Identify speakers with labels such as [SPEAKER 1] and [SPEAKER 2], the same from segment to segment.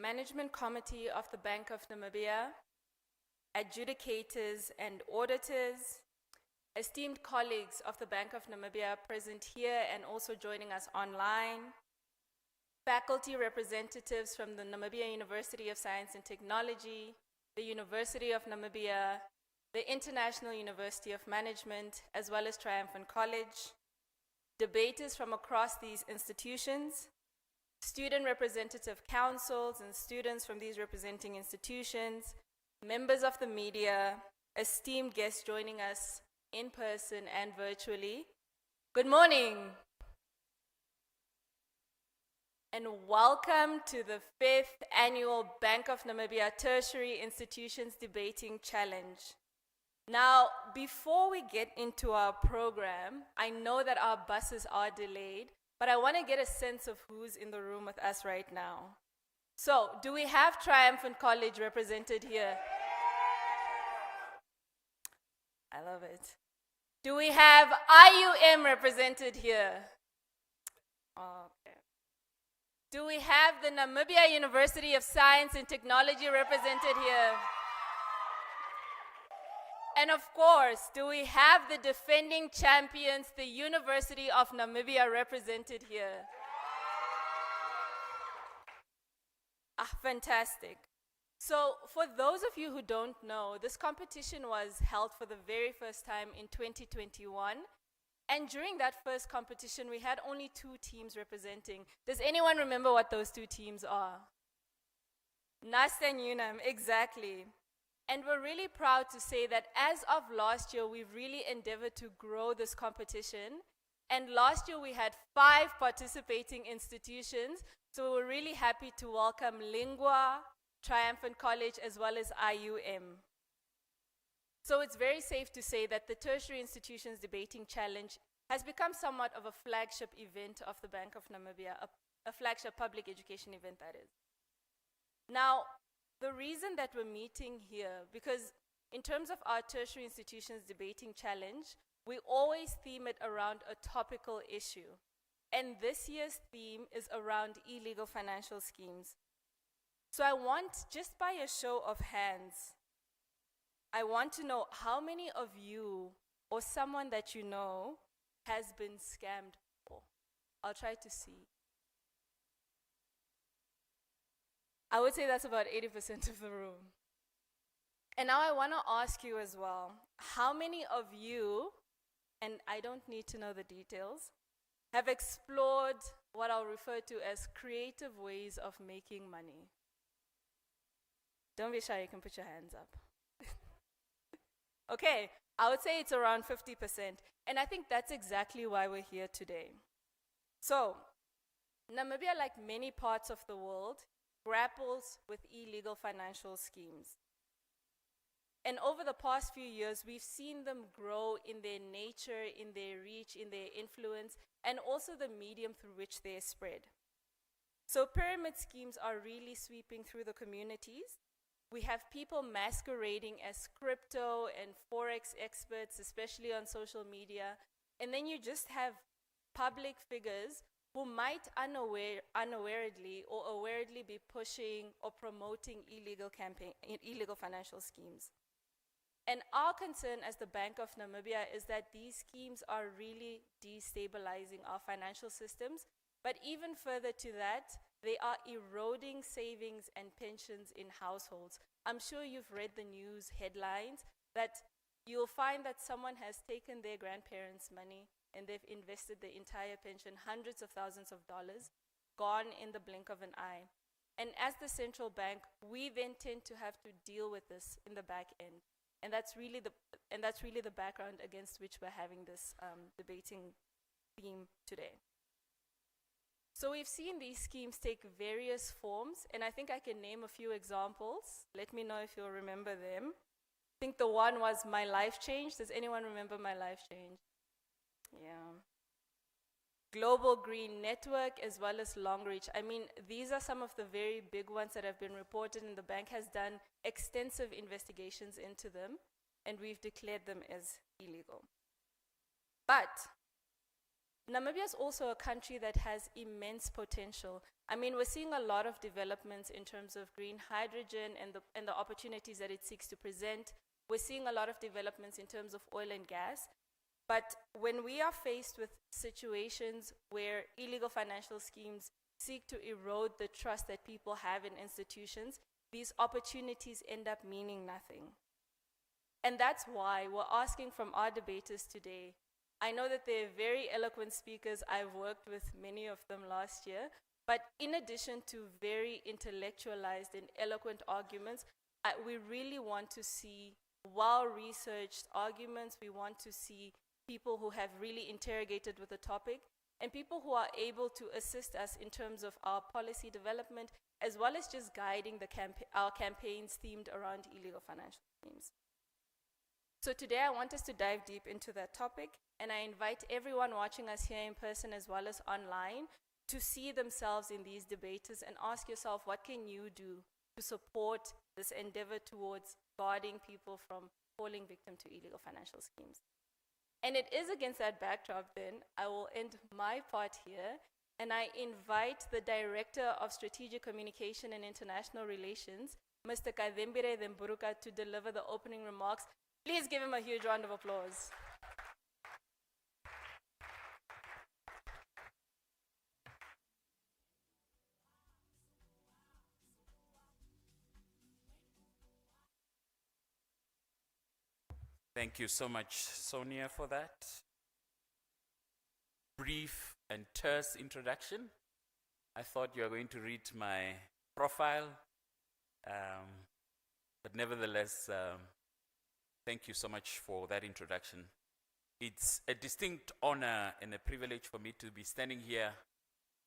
[SPEAKER 1] Management Committee of the Bank of Namibia, adjudicators and auditors, esteemed colleagues of the Bank of Namibia present here and also joining us online, faculty representatives from the Namibia University of Science and Technology, the University of Namibia, the International University of Management, as well as Triumphant College, debaters from across these institutions, student representative councils and students from these representing institutions, members of the media, esteemed guests joining us in person and virtually. Good morning. And welcome to the 5th Annual Bank of Namibia Tertiary Institutions Debating Challenge. Now, before we get into our program, I know that our buses are delayed, but I want to get a sense of who's in the room with us right now. So, do we have Triumphant College represented here? I love it. Do we have IUM represented here? Okay. Do we have the Namibia University of Science and Technology represented here? And of course, do we have the defending champions, the University of Namibia, represented here? Fantastic. So for those of you who don't know, this competition was held for the very first time in 2021. And during that first competition, we had only 2 teams representing. Does anyone remember what those 2 teams are? NAST and UNAM, exactly. And we're really proud to say that as of last year, we've really endeavored to grow this competition. And last year, we had 5 participating institutions. So we're really happy to welcome Lingua, Triumphant College, as well as IUM. So it's very safe to say that the Tertiary Institutions Debating Challenge has become somewhat of a flagship event of the Bank of Namibia, a flagship public education event, that is. Now, the reason that we're meeting here, because in terms of our Tertiary Institutions Debating Challenge, we always theme it around a topical issue. And this year's theme is around illegal financial schemes. So I want, just by a show of hands, I want to know how many of you or someone that you know has been scammed before. I'll try to see. I would say that's about 80% of the room. And now I want to ask you as well, how many of you, and I don't need to know the details, have explored what I'll refer to as creative ways of making money? Don't be shy, you can put your hands up. Okay, I would say it's around 50%. And I think that's exactly why we're here today. So, Namibia, like many parts of the world, grapples with illegal financial schemes. And over the past few years, we've seen them grow in their nature, in their reach, in their influence, and also the medium through which they are spread. So pyramid schemes are really sweeping through the communities. We have people masquerading as crypto and forex experts, especially on social media. And then you just have public figures who might unawarely or awareedly be pushing or promoting illegal financial schemes. And our concern as the Bank of Namibia is that these schemes are really destabilizing our financial systems. But even further to that, they are eroding savings and pensions in households. I'm sure you've read the news headlines that you'll find that someone has taken their grandparents' money and they've invested the entire pension, hundreds of thousands of dollars, gone in the blink of an eye. And as the central bank, we then tend to have to deal with this in the back end. And that's really the background against which we're having this debating theme today. So we've seen these schemes take various forms, and I think I can name a few examples. Let me know if you'll remember them. I think the one was My Life Change. Does anyone remember My Life Change? Yeah. Global Green Network, as well as Long Reach. I mean, these are some of the very big ones that have been reported, and the bank has done extensive investigations into them, and we've declared them as illegal. But Namibia is also a country that has immense potential. I mean, we're seeing a lot of developments in terms of green hydrogen and the opportunities that it seeks to present. We're seeing a lot of developments in terms of oil and gas. But when we are faced with situations where illegal financial schemes seek to erode the trust that people have in institutions, these opportunities end up meaning nothing. And that's why we're asking from our debaters today. I know that they're very eloquent speakers. I've worked with many of them last year. But in addition to very intellectualized and eloquent arguments, we really want to see well-researched arguments. We want to see people who have really interrogated with the topic, and people who are able to assist us in terms of our policy development, as well as just guiding our campaigns themed around illegal financial schemes. So today I want us to dive deep into that topic, and I invite everyone watching us here in person as well as online to see themselves in these debaters and ask yourself, what can you do to support this endeavor towards guarding people from falling victim to illegal financial schemes? And it is against that backdrop, then, I will end my part here, and I invite the Director of Strategic Communication and International Relations, Mr. Kadembire Demburuka, to deliver the opening remarks. Please give him a huge round of applause.
[SPEAKER 2] Thank you so much, Sonia, for that brief and terse introduction. I thought you were going to read my profile, but nevertheless, thank you so much for that introduction. It's a distinct honor and a privilege for me to be standing here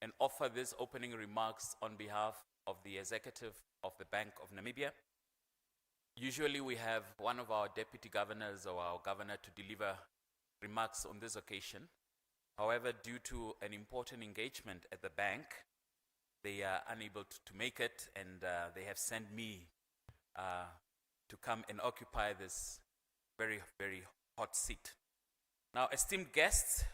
[SPEAKER 2] and offer these opening remarks on behalf of the executive of the Bank of Namibia. Usually we have one of our deputy governors or our governor to deliver remarks on this occasion. However, due to an important engagement at the bank, they are unable to make it, and they have sent me to come and occupy this very, very hot seat. Now, esteemed guests,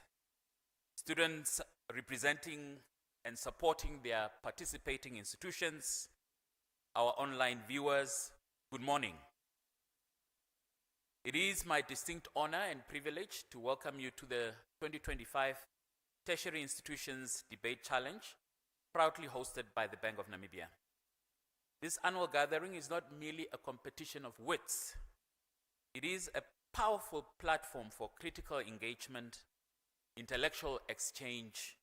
[SPEAKER 2] students representing and supporting their participating institutions, our online viewers, good morning. It is my distinct honor and privilege to welcome you to the 2025 Tertiary Institutions Debate Challenge, proudly hosted by the Bank of Namibia. This annual gathering is not merely a competition of wits. It is a powerful platform for critical engagement, intellectual exchange,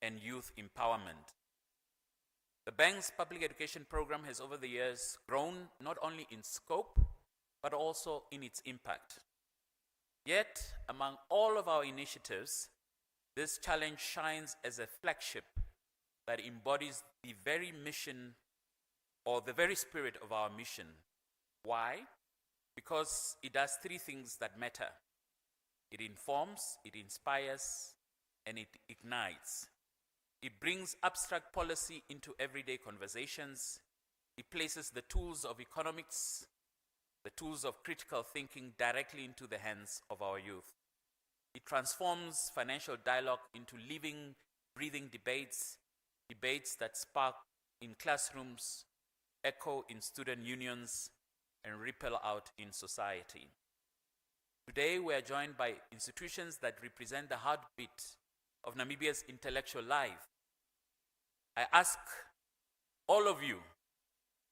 [SPEAKER 2] and youth empowerment. The bank's public education program has over the years grown not only in scope, but also in its impact. Yet, among all of our initiatives, this challenge shines as a flagship that embodies the very mission or the very spirit of our mission. Why? Because it does three things that matter. It informs, it inspires, and it ignites. It brings abstract policy into everyday conversations. It places the tools of economics, the tools of critical thinking directly into the hands of our youth. It transforms financial dialogue into living, breathing debates, debates that spark in classrooms, echo in student unions, and ripple out in society. Today, we are joined by institutions that represent the heartbeat of Namibia's intellectual life. I ask all of you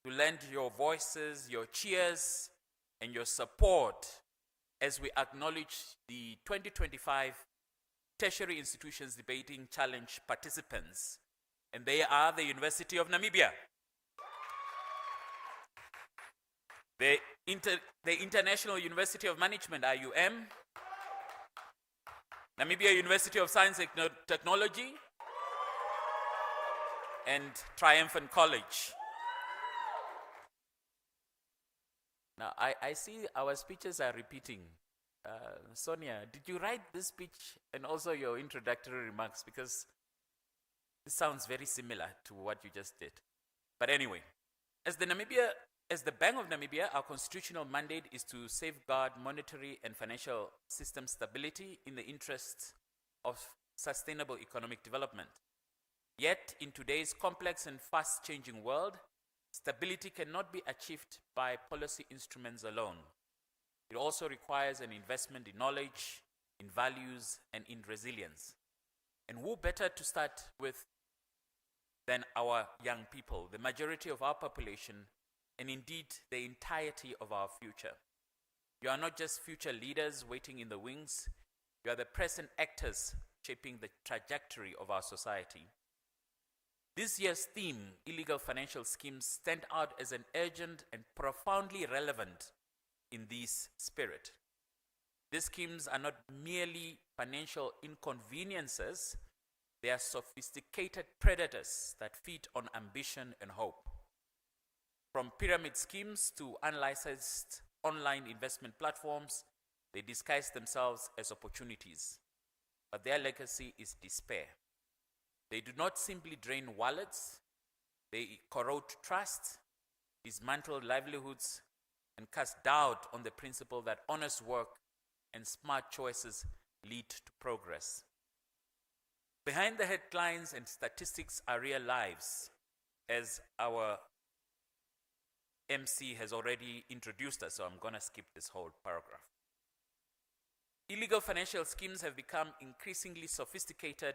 [SPEAKER 2] to lend your voices, your cheers, and your support as we acknowledge the 2025 Tertiary Institutions Debating Challenge participants. And they are the University of Namibia, the International University of Management, IUM, Namibia University of Science and Technology, and Triumphant College. Now, I see our speeches are repeating. Sonia, did you write this speech and also your introductory remarks? Because this sounds very similar to what you just did. But anyway, as the Bank of Namibia, our constitutional mandate is to safeguard monetary and financial system stability in the interests of sustainable economic development. Yet, in today's complex and fast-changing world, stability cannot be achieved by policy instruments alone. It also requires an investment in knowledge, in values, and in resilience. And who better to start with than our young people, the majority of our population, and indeed the entirety of our future. You are not just future leaders waiting in the wings, you are the present actors shaping the trajectory of our society. This year's theme, illegal financial schemes, stand out as an urgent and profoundly relevant in this spirit. These schemes are not merely financial inconveniences, they are sophisticated predators that feed on ambition and hope. From pyramid schemes to unlicensed online investment platforms, they disguise themselves as opportunities, but their legacy is despair. They do not simply drain wallets, they corrode trust, dismantle livelihoods, and cast doubt on the principle that honest work and smart choices lead to progress. Behind the headlines and statistics are real lives, as our MC has already introduced us, so I'm going to skip this whole paragraph. Illegal financial schemes have become increasingly sophisticated,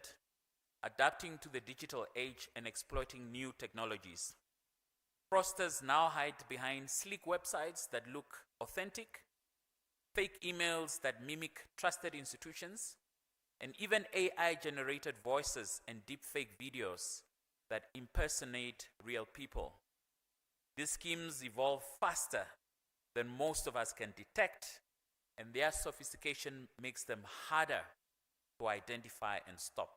[SPEAKER 2] adapting to the digital age and exploiting new technologies. Fraudsters now hide behind sleek websites that look authentic, fake emails that mimic trusted institutions, and even AI-generated voices and deepfake videos that impersonate real people. These schemes evolve faster than most of us can detect, and their sophistication makes them harder to identify and stop.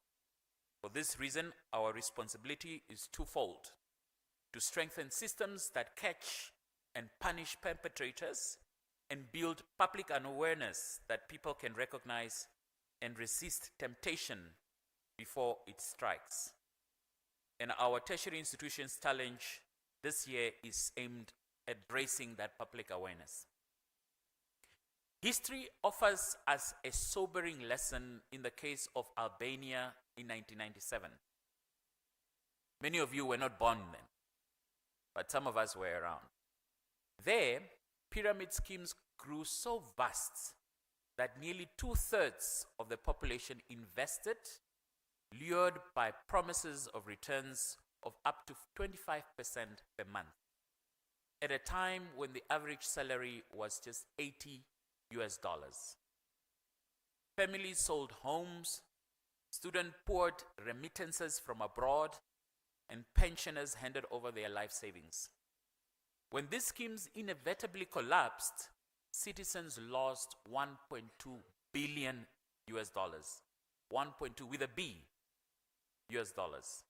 [SPEAKER 2] For this reason, our responsibility is twofold: to strengthen systems that catch and punish perpetrators, and build public awareness that people can recognize and resist temptation before it strikes. And our tertiary institutions challenge this year is aimed at raising that public awareness. History offers us a sobering lesson in the case of Albania in 1997. Many of you were not born then, but some of us were around. There, pyramid schemes grew so vast that nearly 2/3 of the population invested, lured by promises of returns of up to 25% per month, at a time when the average salary was just $80. Families sold homes, students poured remittances from abroad, and pensioners handed over their life savings. When these schemes inevitably collapsed, citizens lost $1.2 billion, 1.2 with a B, US dollars,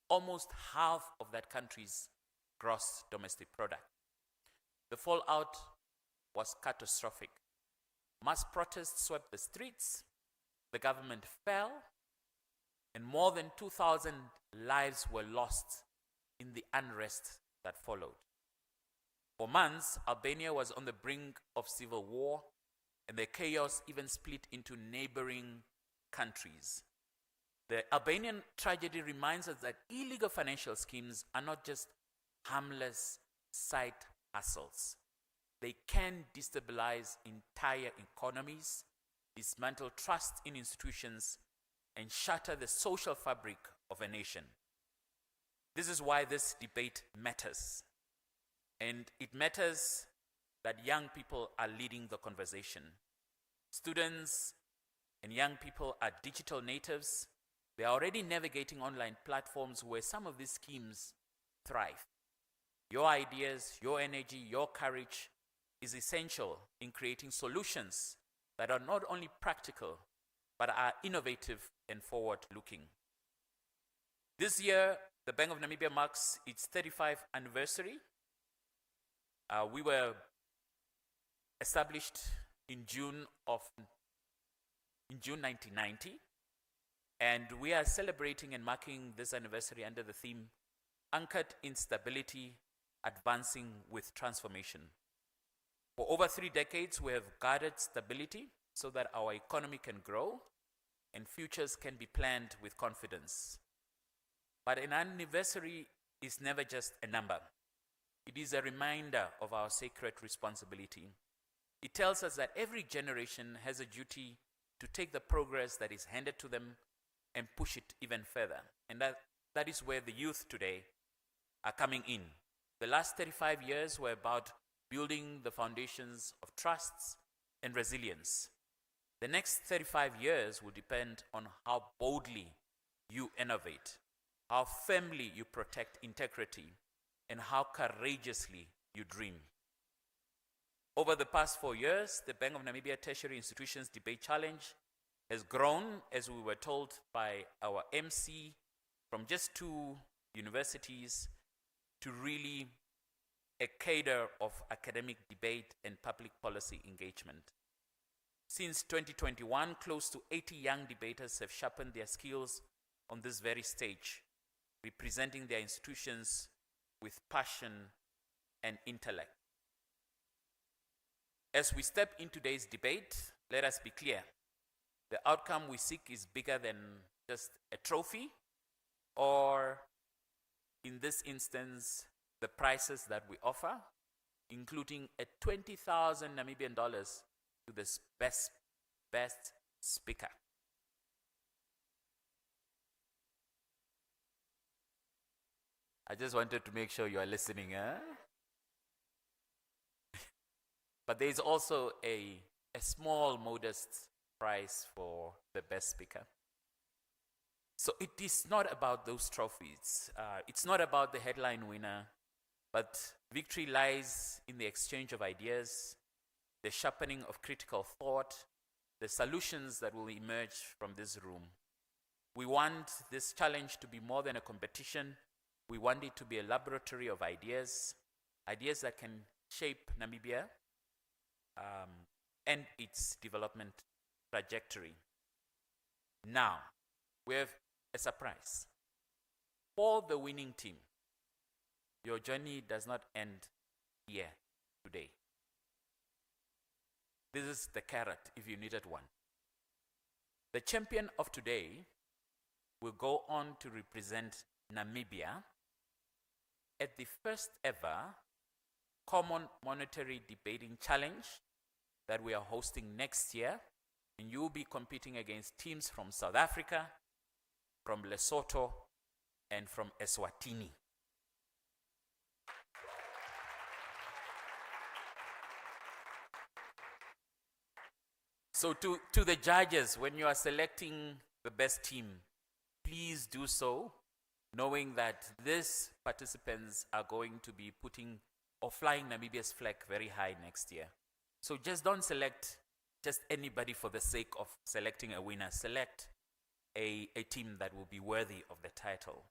[SPEAKER 2] almost half of that country's gross domestic product. The fallout was catastrophic. Mass protests swept the streets, the government fell, and more than 2,000 lives were lost in the unrest that followed. For months, Albania was on the brink of civil war, and the chaos even split into neighboring countries. The Albanian tragedy reminds us that illegal financial schemes are not just harmless side hustles. They can destabilize entire economies, dismantle trust in institutions, and shatter the social fabric of a nation. This is why this debate matters. And it matters that young people are leading the conversation. Students and young people are digital natives. They are already navigating online platforms where some of these schemes thrive. Your ideas, your energy, your courage is essential in creating solutions that are not only practical, but are innovative and forward-looking. This year, the Bank of Namibia marks its 35th anniversary. We were established in June 1990, and we are celebrating and marking this anniversary under the theme, Anchored in Stability, Advancing with Transformation. For over 3 decades, we have guarded stability so that our economy can grow, and futures can be planned with confidence. But an anniversary is never just a number. It is a reminder of our sacred responsibility. It tells us that every generation has a duty to take the progress that is handed to them and push it even further. And that is where the youth today are coming in. The last 35 years were about building the foundations of trusts and resilience. The next 35 years will depend on how boldly you innovate, how firmly you protect integrity, and how courageously you dream. Over the past 4 years, the Bank of Namibia Tertiary Institutions Debate Challenge has grown, as we were told by our MC, from just 2 universities to really a cadre of academic debate and public policy engagement. Since 2021, close to 80 young debaters have sharpened their skills on this very stage, representing their institutions with passion and intellect. As we step into today's debate, let us be clear. The outcome we seek is bigger than just a trophy, or in this instance, the prizes that we offer, including a 20,000 Namibian dollars to the best speaker. I just wanted to make sure you are listening. But there is also a small, modest prize for the best speaker. So it is not about those trophies. It's not about the headline winner, but victory lies in the exchange of ideas, the sharpening of critical thought, the solutions that will emerge from this room. We want this challenge to be more than a competition. We want it to be a laboratory of ideas, ideas that can shape Namibia and its development trajectory. Now, we have a surprise. For the winning team, your journey does not end here today. This is the carrot, if you needed one. The champion of today will go on to represent Namibia at the first ever Common Monetary Debating Challenge that we are hosting next year. And you'll be competing against teams from South Africa, from Lesotho, and from Eswatini. So to the judges, when you are selecting the best team, please do so, knowing that these participants are going to be putting or flying Namibia's flag very high next year. So just don't select just anybody for the sake of selecting a winner. Select a team that will be worthy of the title.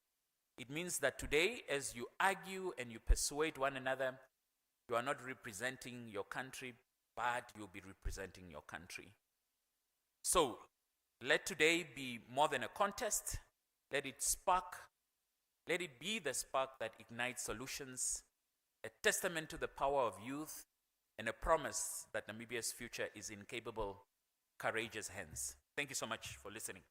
[SPEAKER 2] It means that today, as you argue and you persuade one another, you are not representing your country, but you'll be representing your country. So let today be more than a contest. Let it be the spark that ignites solutions, a testament to the power of youth, and a promise that Namibia's future is in capable, courageous hands. Thank you so much for listening.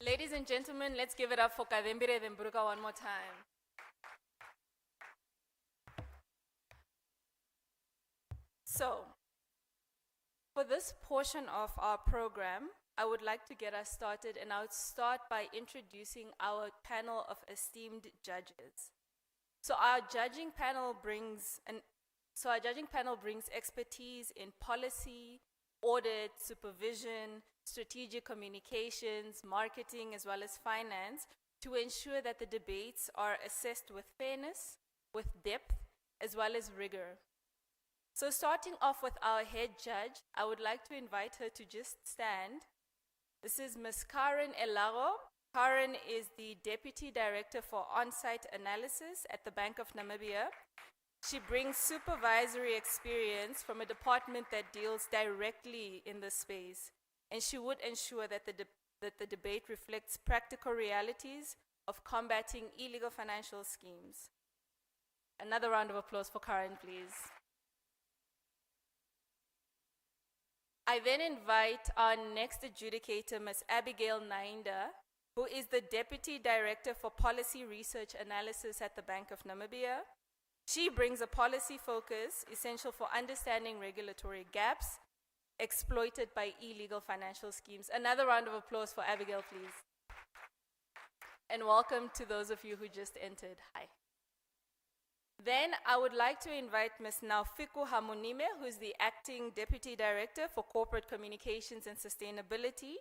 [SPEAKER 1] Ladies and gentlemen, let's give it up for Kadembire Dembruka one more time. So, for this portion of our program, I would like to get us started, and I would start by introducing our panel of esteemed judges. So our judging panel brings expertise in policy, audit, supervision, strategic communications, marketing, as well as finance, to ensure that the debates are assessed with fairness, with depth, as well as rigor. So starting off with our head judge, I would like to invite her to just stand. This is Ms. Karen Elaro. Karen is the Deputy Director for On-Site Analysis at the Bank of Namibia. She brings supervisory experience from a department that deals directly in this space, and she would ensure that the debate reflects practical realities of combating illegal financial schemes. Another round of applause for Karen, please. I then invite our next adjudicator, Ms. Abigail Nainda, who is the Deputy Director for Policy Research Analysis at the Bank of Namibia. She brings a policy focus essential for understanding regulatory gaps exploited by illegal financial schemes. Another round of applause for Abigail, please. And welcome to those of you who just entered. Hi. Then I would like to invite Ms. Naufiku Hamunime, who is the Acting Deputy Director for Corporate Communications and Sustainability.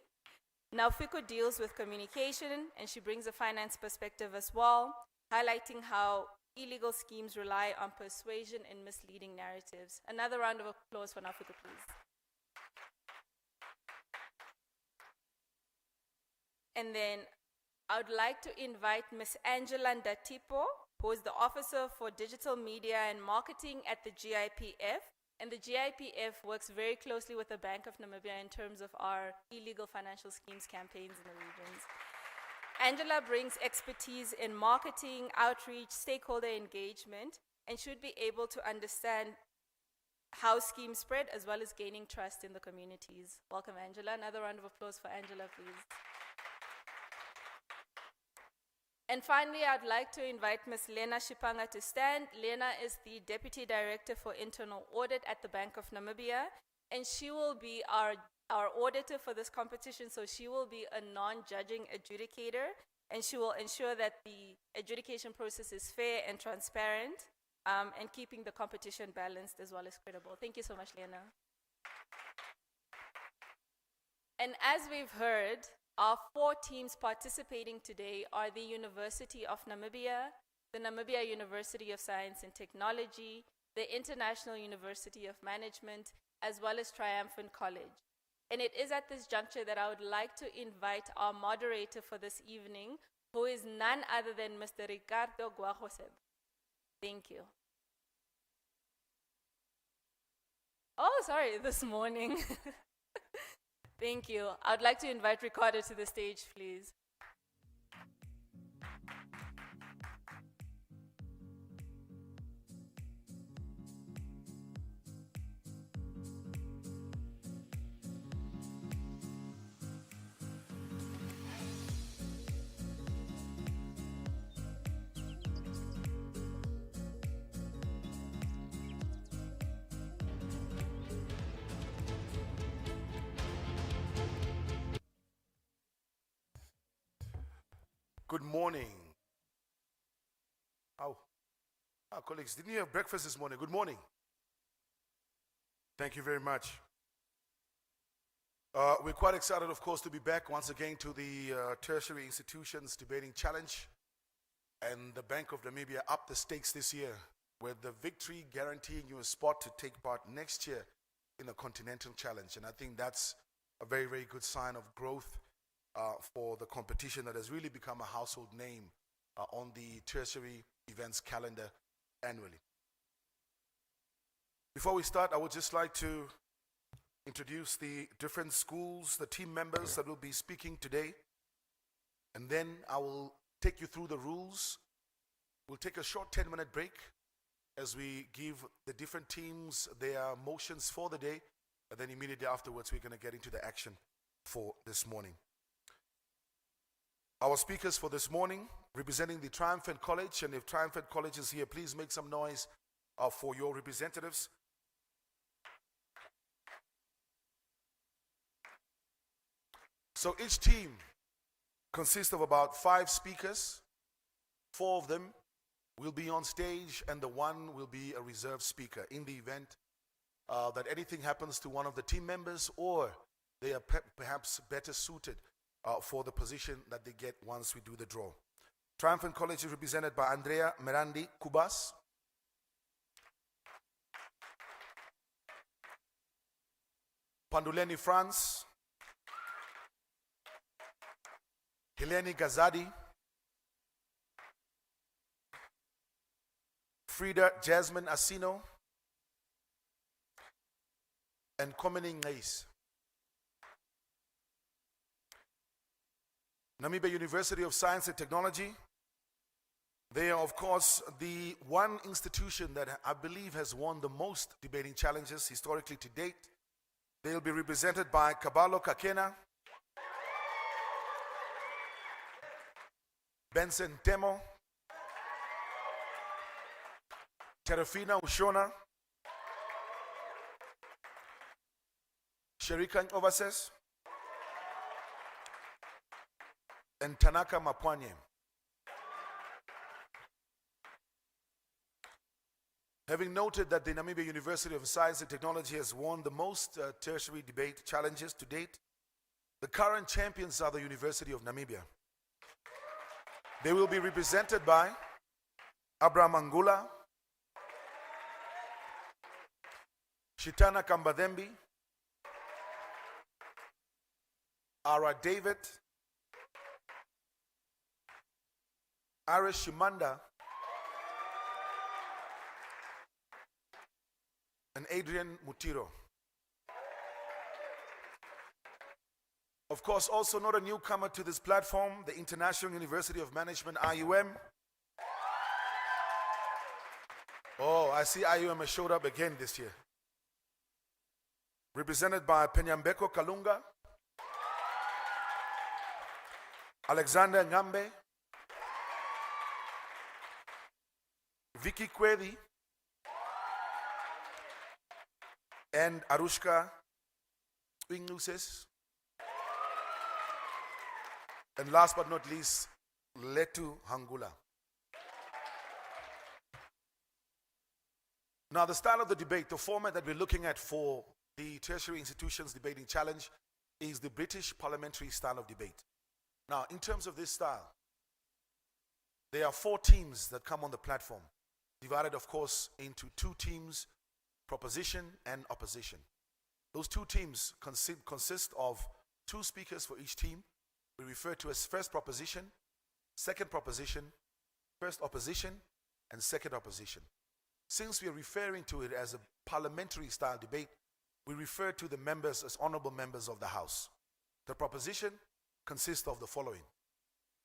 [SPEAKER 1] Naufiku deals with communication, and she brings a finance perspective as well, highlighting how illegal schemes rely on persuasion and misleading narratives. Another round of applause for Naufiku, please. And then I would like to invite Ms. Angela Ndatipo, who is the Officer for Digital Media and Marketing at the GIPF. And the GIPF works very closely with the Bank of Namibia in terms of our illegal financial schemes campaigns in the regions. Angela brings expertise in marketing, outreach, stakeholder engagement, and should be able to understand how schemes spread as well as gaining trust in the communities. Welcome, Angela. Another round of applause for Angela, please. And finally, I'd like to invite Ms. Lena Shipanga to stand. Lena is the Deputy Director for Internal Audit at the Bank of Namibia, and she will be our auditor for this competition, so she will be a non-judging adjudicator, and she will ensure that the adjudication process is fair and transparent, and keeping the competition balanced as well as credible. Thank you so much, Lena. And as we've heard, our 4 teams participating today are the University of Namibia, the Namibia University of Science and Technology, the International University of Management, as well as Triumphant College. And it is at this juncture that I would like to invite our moderator for this evening, who is none other than Mr. Ricardo Guajoseb. Thank you. Oh, sorry, this morning. Thank you. I would like to invite Ricardo to the stage, please.
[SPEAKER 3] Good morning. Colleagues, didn't you have breakfast this morning? Good morning. Thank you very much. We're quite excited, of course, to be back once again to the Tertiary Institutions Debating Challenge. And the Bank of Namibia upped the stakes this year, with the victory guaranteeing you a spot to take part next year in a continental challenge. And I think that's a very, very good sign of growth for the competition that has really become a household name on the tertiary events calendar annually. Before we start, I would just like to introduce the different schools, the team members that will be speaking today, and then I will take you through the rules. We'll take a short 10-minute break as we give the different teams their motions for the day, and then immediately afterwards we're going to get into the action for this morning. Our speakers for this morning, representing the Triumphant College, and if Triumphant College is here, please make some noise for your representatives. So each team consists of about 5 speakers. 4 of them will be on stage, and the 1 will be a reserved speaker in the event that anything happens to one of the team members, or they are perhaps better suited for the position that they get once we do the draw. Triumphant College is represented by Andrea Merandi Kubas, Panduleni France, Heleni Gazadi, Frida Jasmine Asino, and Komening Ace. Namibia University of Science and Technology, they are, of course, the one institution that I believe has won the most debating challenges historically to date. They'll be represented by Kabalo Kakena, Benson Temo, Terafina Ushona, Sherika Ovases, and Tanaka Mapwanye. Having noted that the Namibia University of Science and Technology has won the most tertiary debate challenges to date, the current champions are the University of Namibia. They will be represented by Abraham Angula, Shitana Kambadembi, Ara David, Arish Shimanda, and Adrian Mutiro. Of course, also not a newcomer to this platform, the International University of Management, IUM. Oh, I see IUM has showed up again this year. Represented by Penyambeko Kalunga, Alexander Ngambe, Vicky Kwedi, and Arushka Ingluses. And last but not least, Letu Hangula. Now, the style of the debate, the format that we're looking at for the Tertiary Institutions Debating Challenge is the British parliamentary style of debate. Now, in terms of this style, there are 4 teams that come on the platform, divided, of course, into 2 teams, proposition and opposition. Those 2 teams consist of 2 speakers for each team. We refer to as first proposition, second proposition, first opposition, and second opposition. Since we are referring to it as a parliamentary style debate, we refer to the members as honorable members of the House. The proposition consists of the following: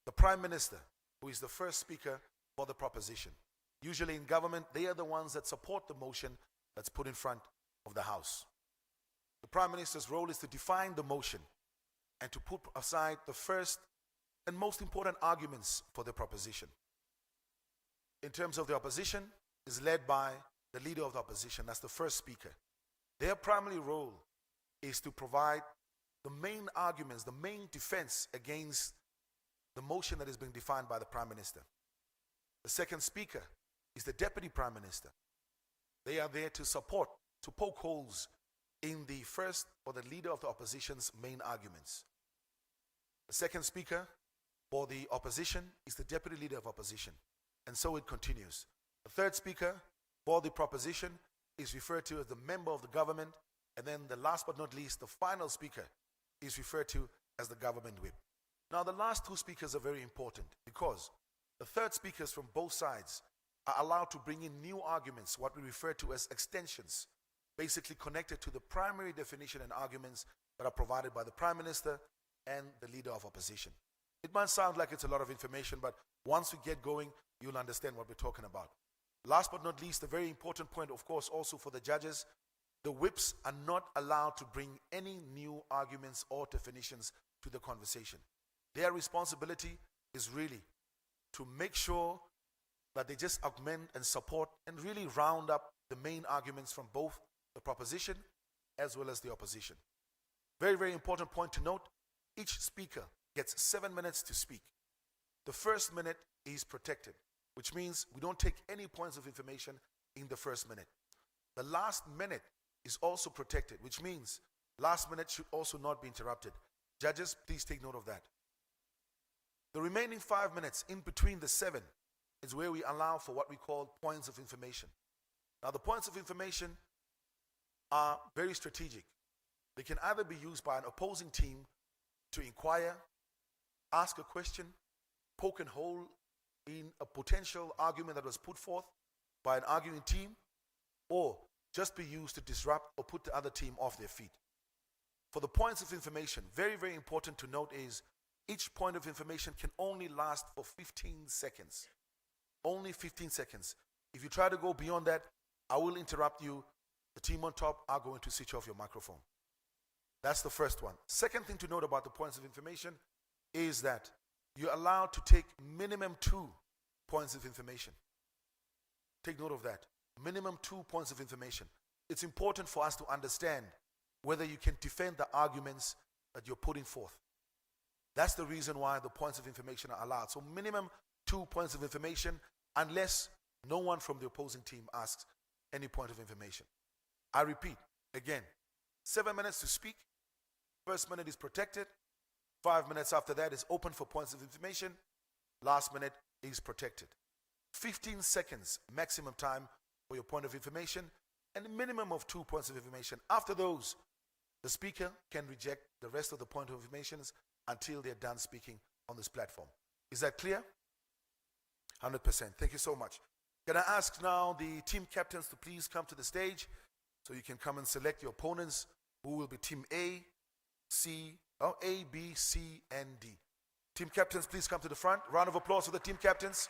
[SPEAKER 3] the Prime Minister, who is the first speaker for the proposition. Usually in government, they are the ones that support the motion that's put in front of the House. The Prime Minister's role is to define the motion and to put aside the first and most important arguments for the proposition. In terms of the opposition, is led by the leader of the opposition, that's the first speaker. Their primary role is to provide the main arguments, the main defense against the motion that is being defined by the Prime Minister. The second speaker is the Deputy Prime Minister. They are there to support, to poke holes in the first or the leader of the opposition's main arguments. The second speaker for the opposition is the Deputy Leader of Opposition, and so it continues. The third speaker for the proposition is referred to as the member of the government, and then the last but not least, the final speaker is referred to as the government whip. Now, the last 2 speakers are very important because the third speakers from both sides are allowed to bring in new arguments, what we refer to as extensions, basically connected to the primary definition and arguments that are provided by the Prime Minister and the leader of opposition. It might sound like it's a lot of information, but once we get going, you'll understand what we're talking about. Last but not least, a very important point, of course, also for the judges, the whips are not allowed to bring any new arguments or definitions to the conversation. Their responsibility is really to make sure that they just augment and support and really round up the main arguments from both the proposition as well as the opposition. Very, very important point to note, each speaker gets 7 minutes to speak. The first minute is protected, which means we don't take any points of information in the first minute. The last minute is also protected, which means last minute should also not be interrupted. Judges, please take note of that. The remaining 5 minutes in between the 7 is where we allow for what we call points of information. Now, the points of information are very strategic. They can either be used by an opposing team to inquire, ask a question, poke and hole in a potential argument that was put forth, by an arguing team or just be used to disrupt or put the other team off their feet. For the points of information, very, very important to note is each point of information can only last for 15 seconds. Only 15 seconds. If you try to go beyond that, I will interrupt you. The team on top are going to switch off your microphone. That's the first one. Second thing to note about the points of information is that you're allowed to take minimum 2 points of information. Take note of that. Minimum 2 points of information. It's important for us to understand whether you can defend the arguments that you're putting forth. That's the reason why the points of information are allowed. So minimum 2 points of information, unless no one from the opposing team asks any point of information. I repeat, again, 7 minutes to speak. First minute is protected. 5 minutes after that is open for points of information. Last minute is protected. 15 seconds maximum time for your point of information and a minimum of 2 points of information. After those, the speaker can reject the rest of the point of information until they're done speaking on this platform. Is that clear? 100%. Thank you so much. Can I ask now the team captains to please come to the stage so you can come and select your opponents, who will be team A, B, C, and D. Team captains, please come to the front. Round of applause for the team captains.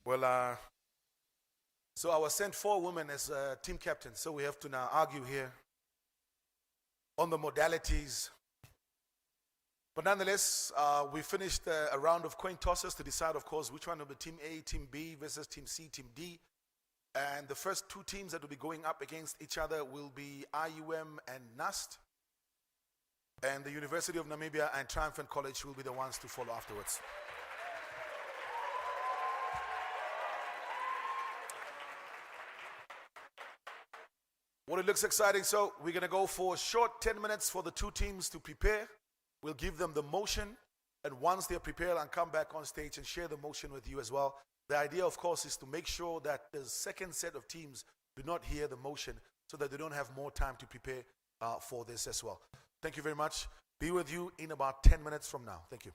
[SPEAKER 3] Well, so I was sent 4 women as team captains, so we have to now argue here on the modalities. But nonetheless, we finished a round of coin tosses to decide, of course, which one will be Team A, Team B versus Team C, Team D. And the first 2 teams that will be going up against each other will be IUM and NUST. And the University of Namibia and Triumphant College will be the ones to follow afterwards. Well, it looks exciting. So we're going to go for a short 10 minutes for the 2 teams to prepare. We'll give them the motion. And once they're prepared, I'll come back on stage and share the motion with you as well. The idea, of course, is to make sure that the second set of teams do not hear the motion so that they don't have more time to prepare for this as well. Thank you very much. Be with you in about 10 minutes from now. Thank you.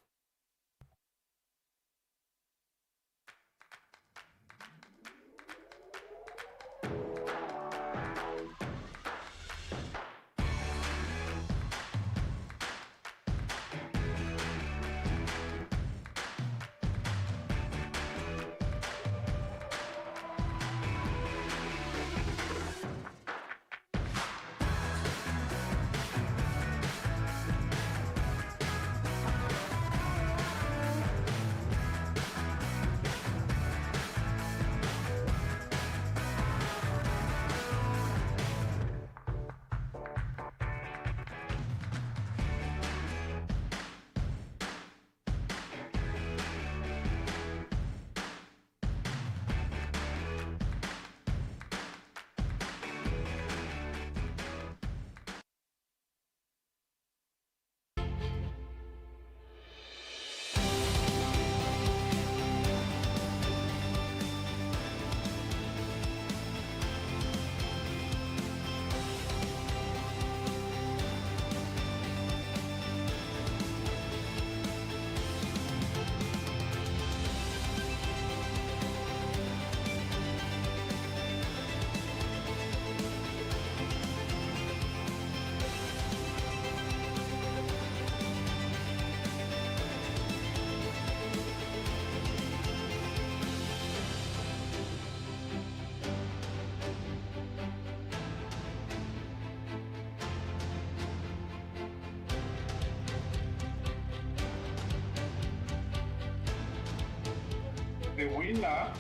[SPEAKER 4] The winner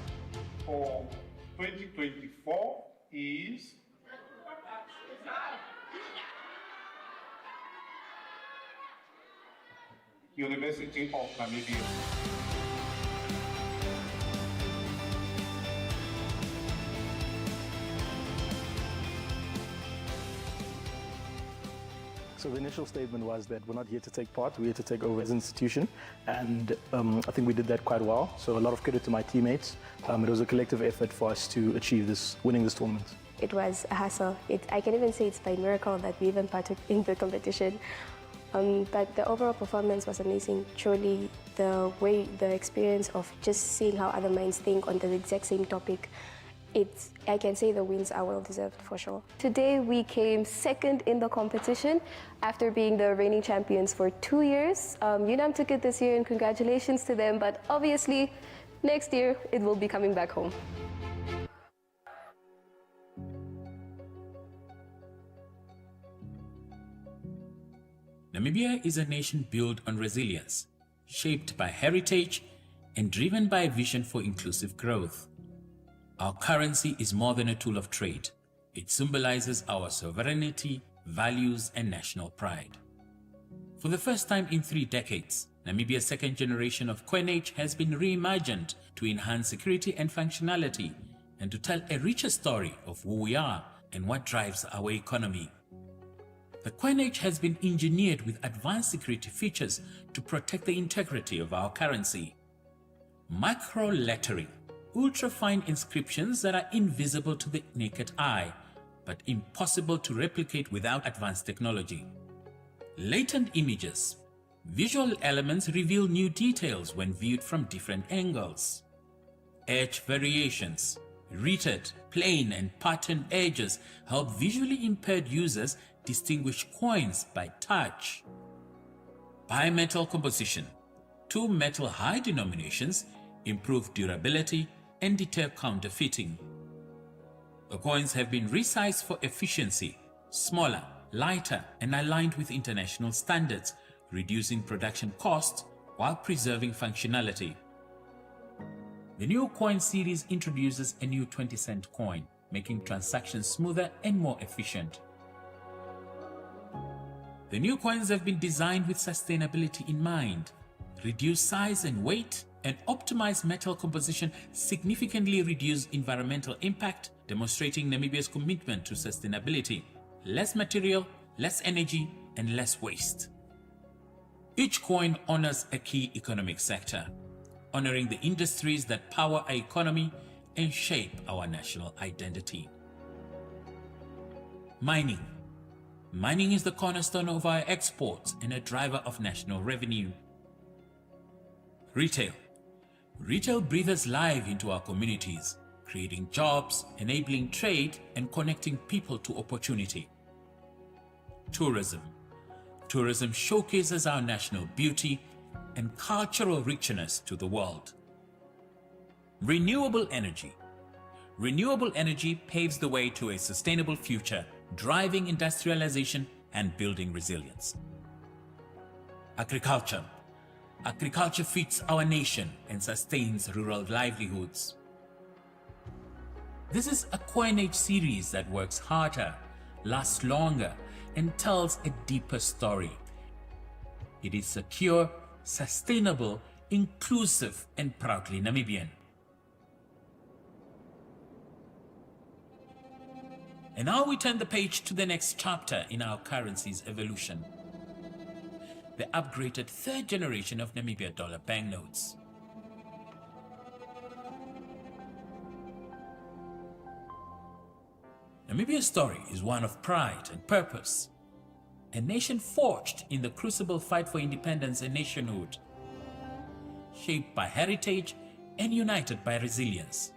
[SPEAKER 4] for 2024 is University of Namibia.
[SPEAKER 5] So the initial statement was that we're not here to take part, we're here to take over as an institution, and I think we did that quite well. So a lot of credit to my teammates. It was a collective effort for us to achieve this, winning this tournament.
[SPEAKER 6] It was a hassle. I can even say it's by miracle that we even partook in the competition. But the overall performance was amazing. Truly, the experience of just seeing how other minds think on the exact same topic, I can say the wins are well deserved for sure. Today we came second in the competition after being the reigning champions for 2 years. UNAM took it this year and congratulations to them, but obviously next year it will be coming back home.
[SPEAKER 2] Namibia is a nation built on resilience, shaped by heritage and driven by a vision for inclusive growth. Our currency is more than a tool of trade. It symbolizes our sovereignty, values, and national pride. For the first time in 3 decades, Namibia's second generation of coinage has been reimagined to enhance security and functionality and to tell a richer story of who we are and what drives our economy. The coinage has been engineered with advanced security features to protect the integrity of our currency. Micro-lettering, ultra-fine inscriptions that are invisible to the naked eye, but impossible to replicate without advanced technology. Latent images, visual elements reveal new details when viewed from different angles. Edge variations, reated, plain, and patterned edges help visually impaired users distinguish coins by touch. Bimetal composition, 2 metal high denominations improve durability,
[SPEAKER 7] and deter counterfeiting. The coins have been resized for efficiency, smaller, lighter, and aligned with international standards, reducing production costs while preserving functionality. The new coin series introduces a new 20-cent coin, making transactions smoother and more efficient. The new coins have been designed with sustainability in mind. Reduced size and weight and optimized metal composition significantly reduce environmental impact, demonstrating Namibia's commitment to sustainability. Less material, less energy, and less waste. Each coin honors a key economic sector, honoring the industries that power our economy and shape our national identity. Mining. Mining is the cornerstone of our exports and a driver of national revenue. Retail. Retail breathes life into our communities, creating jobs, enabling trade, and connecting people to opportunity. Tourism. Tourism showcases our national beauty and cultural richness to the world. Renewable energy. Renewable energy paves the way to a sustainable future, driving industrialization and building resilience. Agriculture. Agriculture feeds our nation and sustains rural livelihoods. This is a coinage series that works harder, lasts longer, and tells a deeper story. It is secure, sustainable, inclusive, and proudly Namibian. And now we turn the page to the next chapter in our currency's evolution. The upgraded third generation of Namibia dollar banknotes. Namibia's story is one of pride and purpose. A nation forged in the crucible fight for independence and nationhood. Shaped by heritage and united by resilience.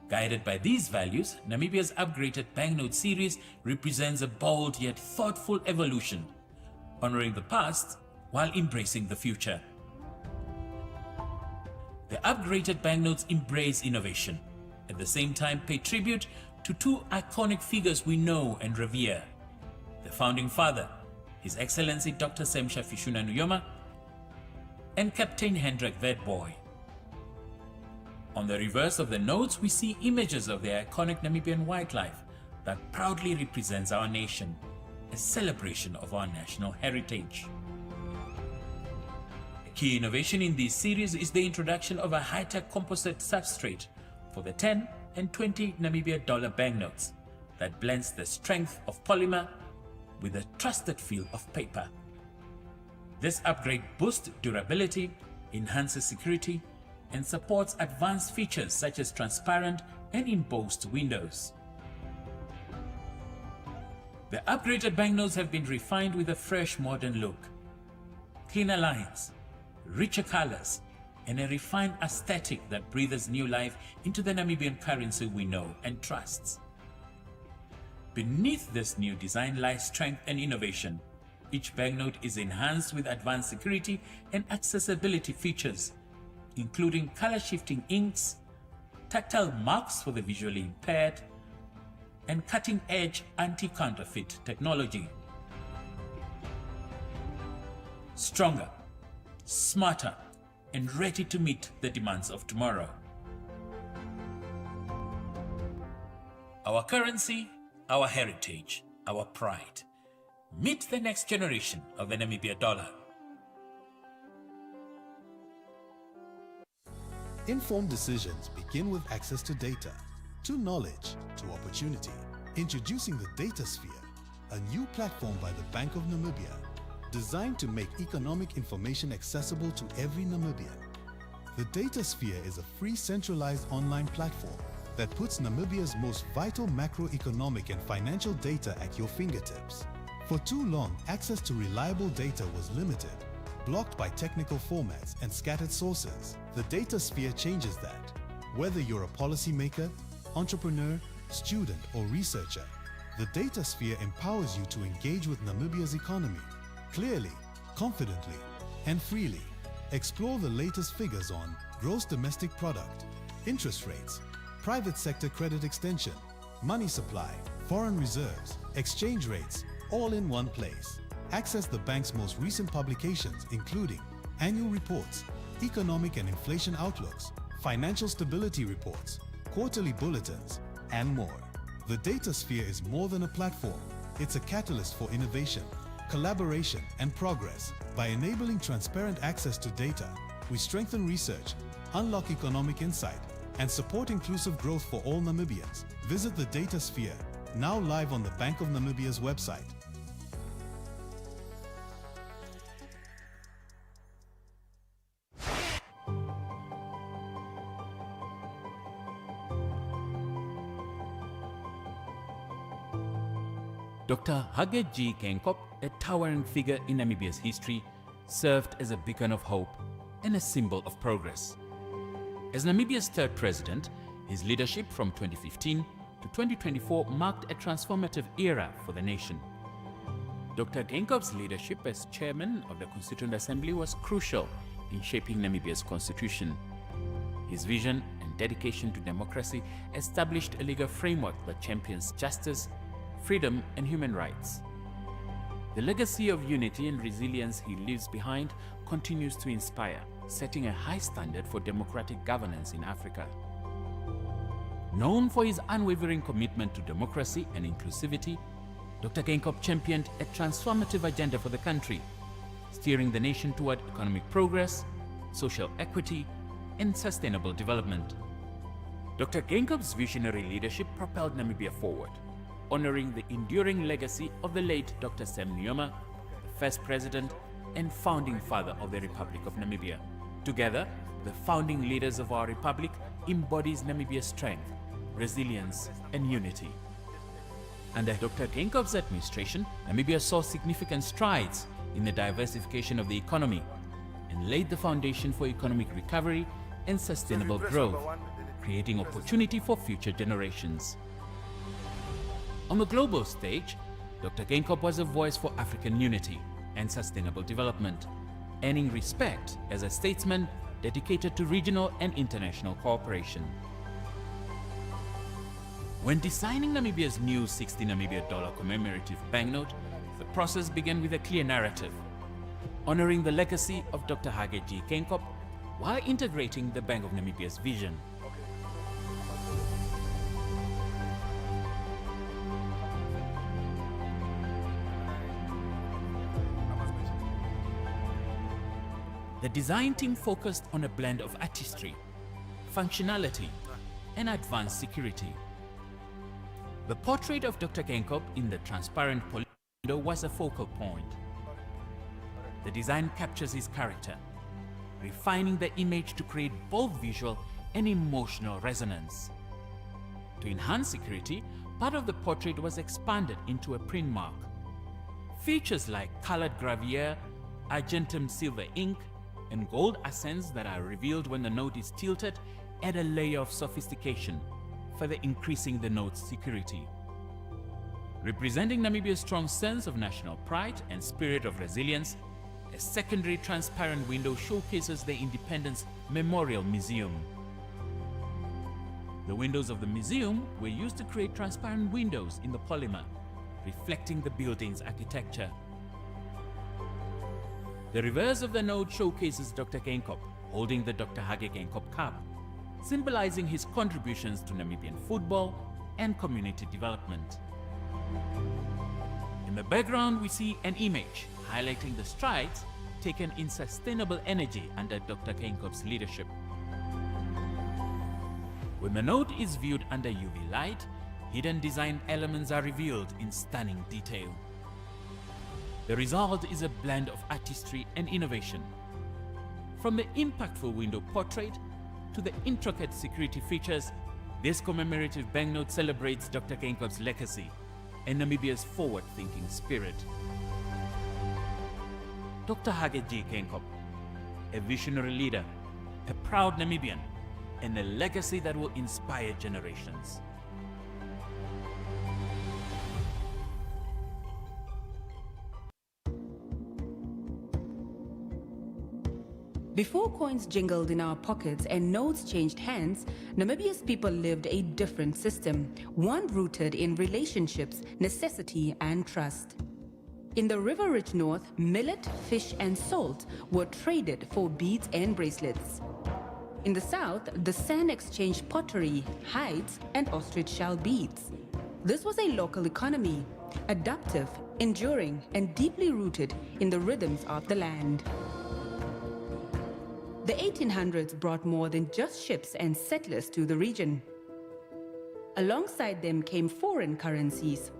[SPEAKER 7] Guided by these values, Namibia's upgraded banknote series represents a bold yet thoughtful evolution, honoring the past while embracing the future. The upgraded banknotes embrace innovation, at the same time pay tribute to two iconic figures we know and revere. The founding father, His Excellency Dr. Semsha Fishuna Nujoma, and Captain Hendrik Witbooi. On the reverse of the notes, we see images of the iconic Namibian wildlife that proudly represents our nation, a celebration of our national heritage. A key innovation in this series is the introduction of a high-tech composite substrate for the 10 and 20 Namibia dollar banknotes that blends the strength of polymer with the trusted feel of paper. This upgrade boosts durability, enhances security, and supports advanced features such as transparent and embossed windows. The upgraded banknotes have been refined with a fresh modern look. Cleaner lines, richer colors, and a refined aesthetic that breathes new life into the Namibian currency we know and trust. Beneath this new design lies strength and innovation. Each banknote is enhanced with advanced security and accessibility features, including color-shifting inks, tactile marks for the visually impaired, and cutting-edge anti-counterfeit technology. Stronger, smarter, and ready to meet the demands of tomorrow. Our currency, our heritage, our pride. Meet the next generation of the Namibia dollar.
[SPEAKER 8] Informed decisions begin with access to data, to knowledge, to opportunity. Introducing the Data Sphere, a new platform by the Bank of Namibia, designed to make economic information accessible to every Namibian. The Data Sphere is a free centralized online platform that puts Namibia's most vital macroeconomic and financial data at your fingertips. For too long, access to reliable data was limited, blocked by technical formats and scattered sources. The Data Sphere changes that. Whether you're a policymaker, entrepreneur, student, or researcher, the Data Sphere empowers you to engage with Namibia's economy clearly, confidently, and freely. Explore the latest figures on gross domestic product, interest rates, private sector credit extension, money supply, foreign reserves, exchange rates, all in one place. Access the bank's most recent publications including annual reports, economic and inflation outlooks, financial stability reports, quarterly bulletins, and more. The DataSphere is more than a platform. It's a catalyst for innovation, collaboration, and progress. By enabling transparent access to data, we strengthen research, unlock economic insight, and support inclusive growth for all Namibians. Visit the DataSphere, now live on the Bank of Namibia's website.
[SPEAKER 7] Dr. Hage G. Geingob, a towering figure in Namibia's history, served as a beacon of hope and a symbol of progress. As Namibia's third president, his leadership from 2015 to 2024 marked a transformative era for the nation. Dr. Geingob's leadership as chairman of the Constituent Assembly was crucial in shaping Namibia's constitution. His vision and dedication to democracy established a legal framework that champions justice, freedom, and human rights. The legacy of unity and resilience he leaves behind continues to inspire, setting a high standard for democratic governance in Africa. Known for his unwavering commitment to democracy and inclusivity, Dr. Geingob championed a transformative agenda for the country, steering the nation toward economic progress, social equity, and sustainable development. Dr. Geingob's visionary leadership propelled Namibia forward, honoring the enduring legacy of the late Dr. Sam Nujoma, the first president and founding father of the Republic of Namibia. Together, the founding leaders of our republic embodies Namibia's strength, resilience, and unity. Under Dr. Geingob's administration, Namibia saw significant strides in the diversification of the economy and laid the foundation for economic recovery and sustainable growth, creating opportunity for future generations. On the global stage, Dr. Geingob was a voice for African unity and sustainable development, earning respect as a statesman dedicated to regional and international cooperation. When designing Namibia's new 60 Namibia dollar commemorative banknote, the process began with a clear narrative, honoring the legacy of Dr. Hage G. Geingob while integrating the Bank of Namibia's vision. The design team focused on a blend of artistry, functionality, and advanced security. The portrait of Dr. Geingob in the transparent window was a focal point. The design captures his character, refining the image to create both visual and emotional resonance. To enhance security, part of the portrait was expanded into a print mark. Features like colored gravier, argentum silver ink, and gold accents that are revealed when the note is tilted add a layer of sophistication, further increasing the note's security. Representing Namibia's strong sense of national pride and spirit of resilience, a secondary transparent window showcases the Independence Memorial Museum. The windows of the museum were used to create transparent windows in the polymer, reflecting the building's architecture. The reverse of the note showcases Dr. Geingob holding the Dr. Hage Geingob Cup, symbolizing his contributions to Namibian football and community development. In the background, we see an image highlighting the strides taken in sustainable energy under Dr. Geingob's leadership. When the note is viewed under UV light, hidden design elements are revealed in stunning detail. The result is a blend of artistry and innovation. From the impactful window portrait to the intricate security features, this commemorative banknote celebrates Dr. Geingob's legacy and Namibia's forward-thinking spirit. Dr. Hage G. Geingob, a visionary leader, a proud Namibian, and a legacy that will inspire generations.
[SPEAKER 9] Before coins jingled in our pockets and notes changed hands, Namibia's people lived a different system, one rooted in relationships, necessity, and trust. In the river-rich north, millet, fish, and salt were traded for beads and bracelets. In the south, the San exchanged pottery, hides, and ostrich shell beads. This was a local economy, adaptive, enduring, and deeply rooted in the rhythms of the land. The 1800s brought more than just ships and settlers to the region. Alongside them came foreign currencies.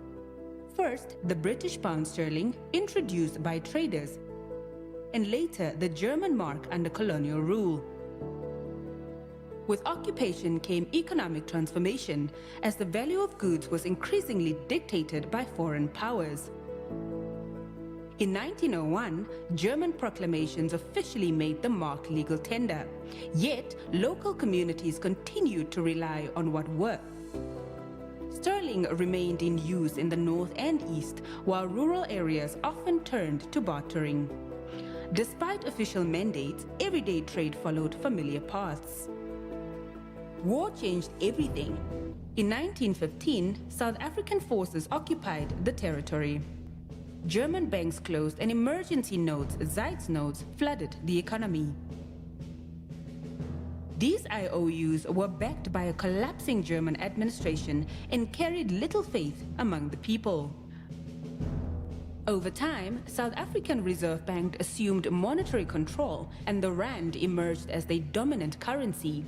[SPEAKER 9] First, the British pound sterling, introduced by traders, and later the German mark under colonial rule. With occupation came economic transformation, as the value of goods was increasingly dictated by foreign powers. In 1901, German proclamations officially made the mark legal tender, yet local communities continued to rely on what worked. Sterling remained in use in the north and east, while rural areas often turned to bartering. Despite official mandates, everyday trade followed familiar paths. War changed everything. In 1915, South African forces occupied the territory. German banks closed and emergency notes, Zeitz notes, flooded the economy. These IOUs were backed by a collapsing German administration and carried little faith among the people. Over time, South African Reserve Bank assumed monetary control and the rand emerged as the dominant currency.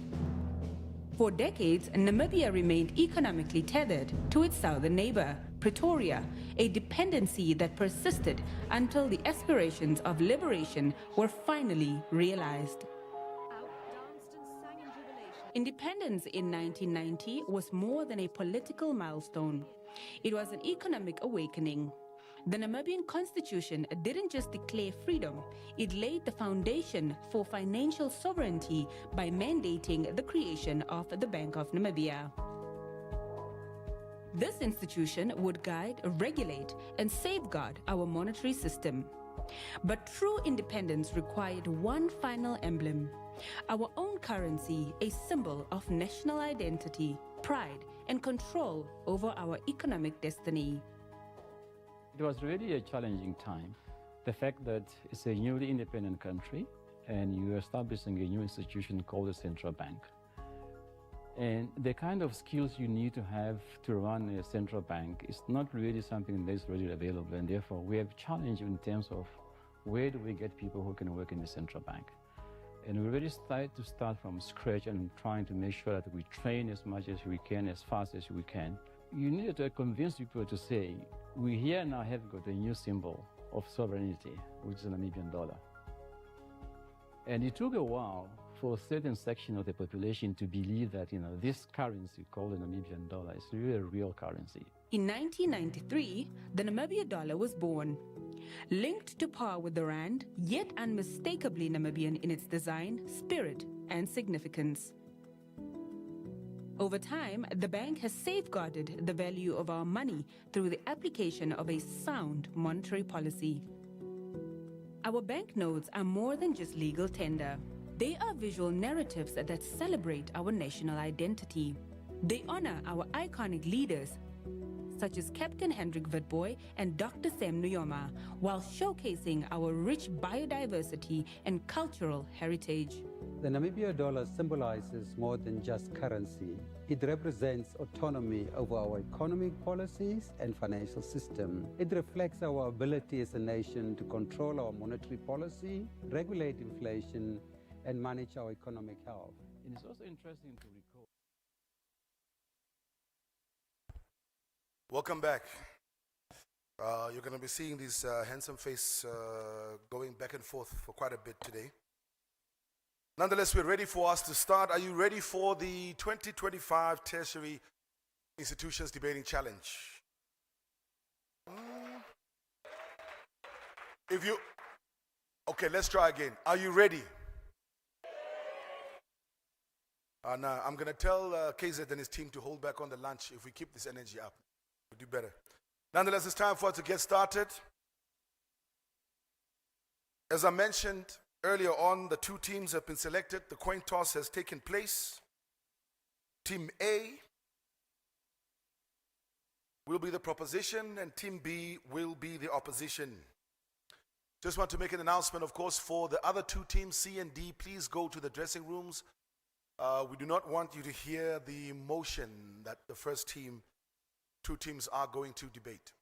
[SPEAKER 9] For decades, Namibia remained economically tethered to its southern neighbor, Pretoria, a dependency that persisted until the aspirations of liberation were finally realized. Independence in 1990 was more than a political milestone. It was an economic awakening. The Namibian constitution didn't just declare freedom, it laid the foundation for financial sovereignty by mandating the creation of the Bank of Namibia. This institution would guide, regulate, and safeguard our monetary system. But true independence required one final emblem: our own currency, a symbol of national identity, pride, and control over our economic destiny.
[SPEAKER 10] It was really a challenging time. The fact that it's a newly independent country and you're establishing a new institution called the central bank. And the kind of skills you need to have to run a central bank is not really something that's readily available, and therefore we have challenge in terms of where do we get people who can work in the central bank. And we really start from scratch and trying to make sure that we train as much as we can, as fast as we can. You need to convince people to say, we here now have got a new symbol of sovereignty, which is the Namibian dollar. And it took a while for a certain section of the population to believe that, this currency called the Namibian dollar is really a real currency.
[SPEAKER 9] In 1993, the Namibia dollar was born. Linked to par with the rand, yet unmistakably Namibian in its design, spirit, and significance. Over time, the bank has safeguarded the value of our money through the application of a sound monetary policy. Our banknotes are more than just legal tender. They are visual narratives that celebrate our national identity. They honor our iconic leaders, such as Captain Hendrik Witbooi and Dr. Sam Nujoma, while showcasing our rich biodiversity and cultural heritage.
[SPEAKER 11] The Namibia dollar symbolizes more than just currency. It represents autonomy over our economic policies and financial system. It reflects our ability as a nation to control our monetary policy, regulate inflation, and manage our economic health.
[SPEAKER 10] And it's also interesting to recall.
[SPEAKER 3] Welcome back. You're going to be seeing this handsome face going back and forth for quite a bit today. Nonetheless, we're ready for us to start. Are you ready for the 2025 Tertiary Institutions Debating Challenge? Okay, let's try again. Are you ready? Now, I'm going to tell KZ and his team to hold back on the lunch. If we keep this energy up, we'll do better. Nonetheless, it's time for us to get started. As I mentioned Earlier on, the two teams have been selected. The coin toss has taken place. Team A will be the proposition and Team B will be the opposition. Just want to make an announcement, of course, for the other two teams, C and D, please go to the dressing rooms. We do not want you to hear the motion that the first team, two teams are going to debate.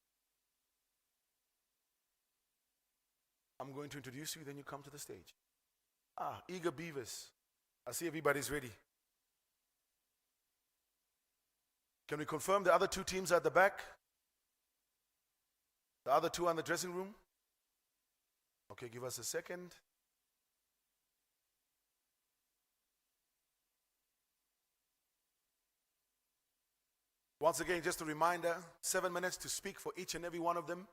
[SPEAKER 3] I'm going to introduce you, then you come to the stage. Eager beavers. I see everybody's ready. Can we confirm the other two teams at the back? The other two are in the dressing room? Okay, give us a second. Once again, just a reminder, 7 minutes to speak for each and every one of them.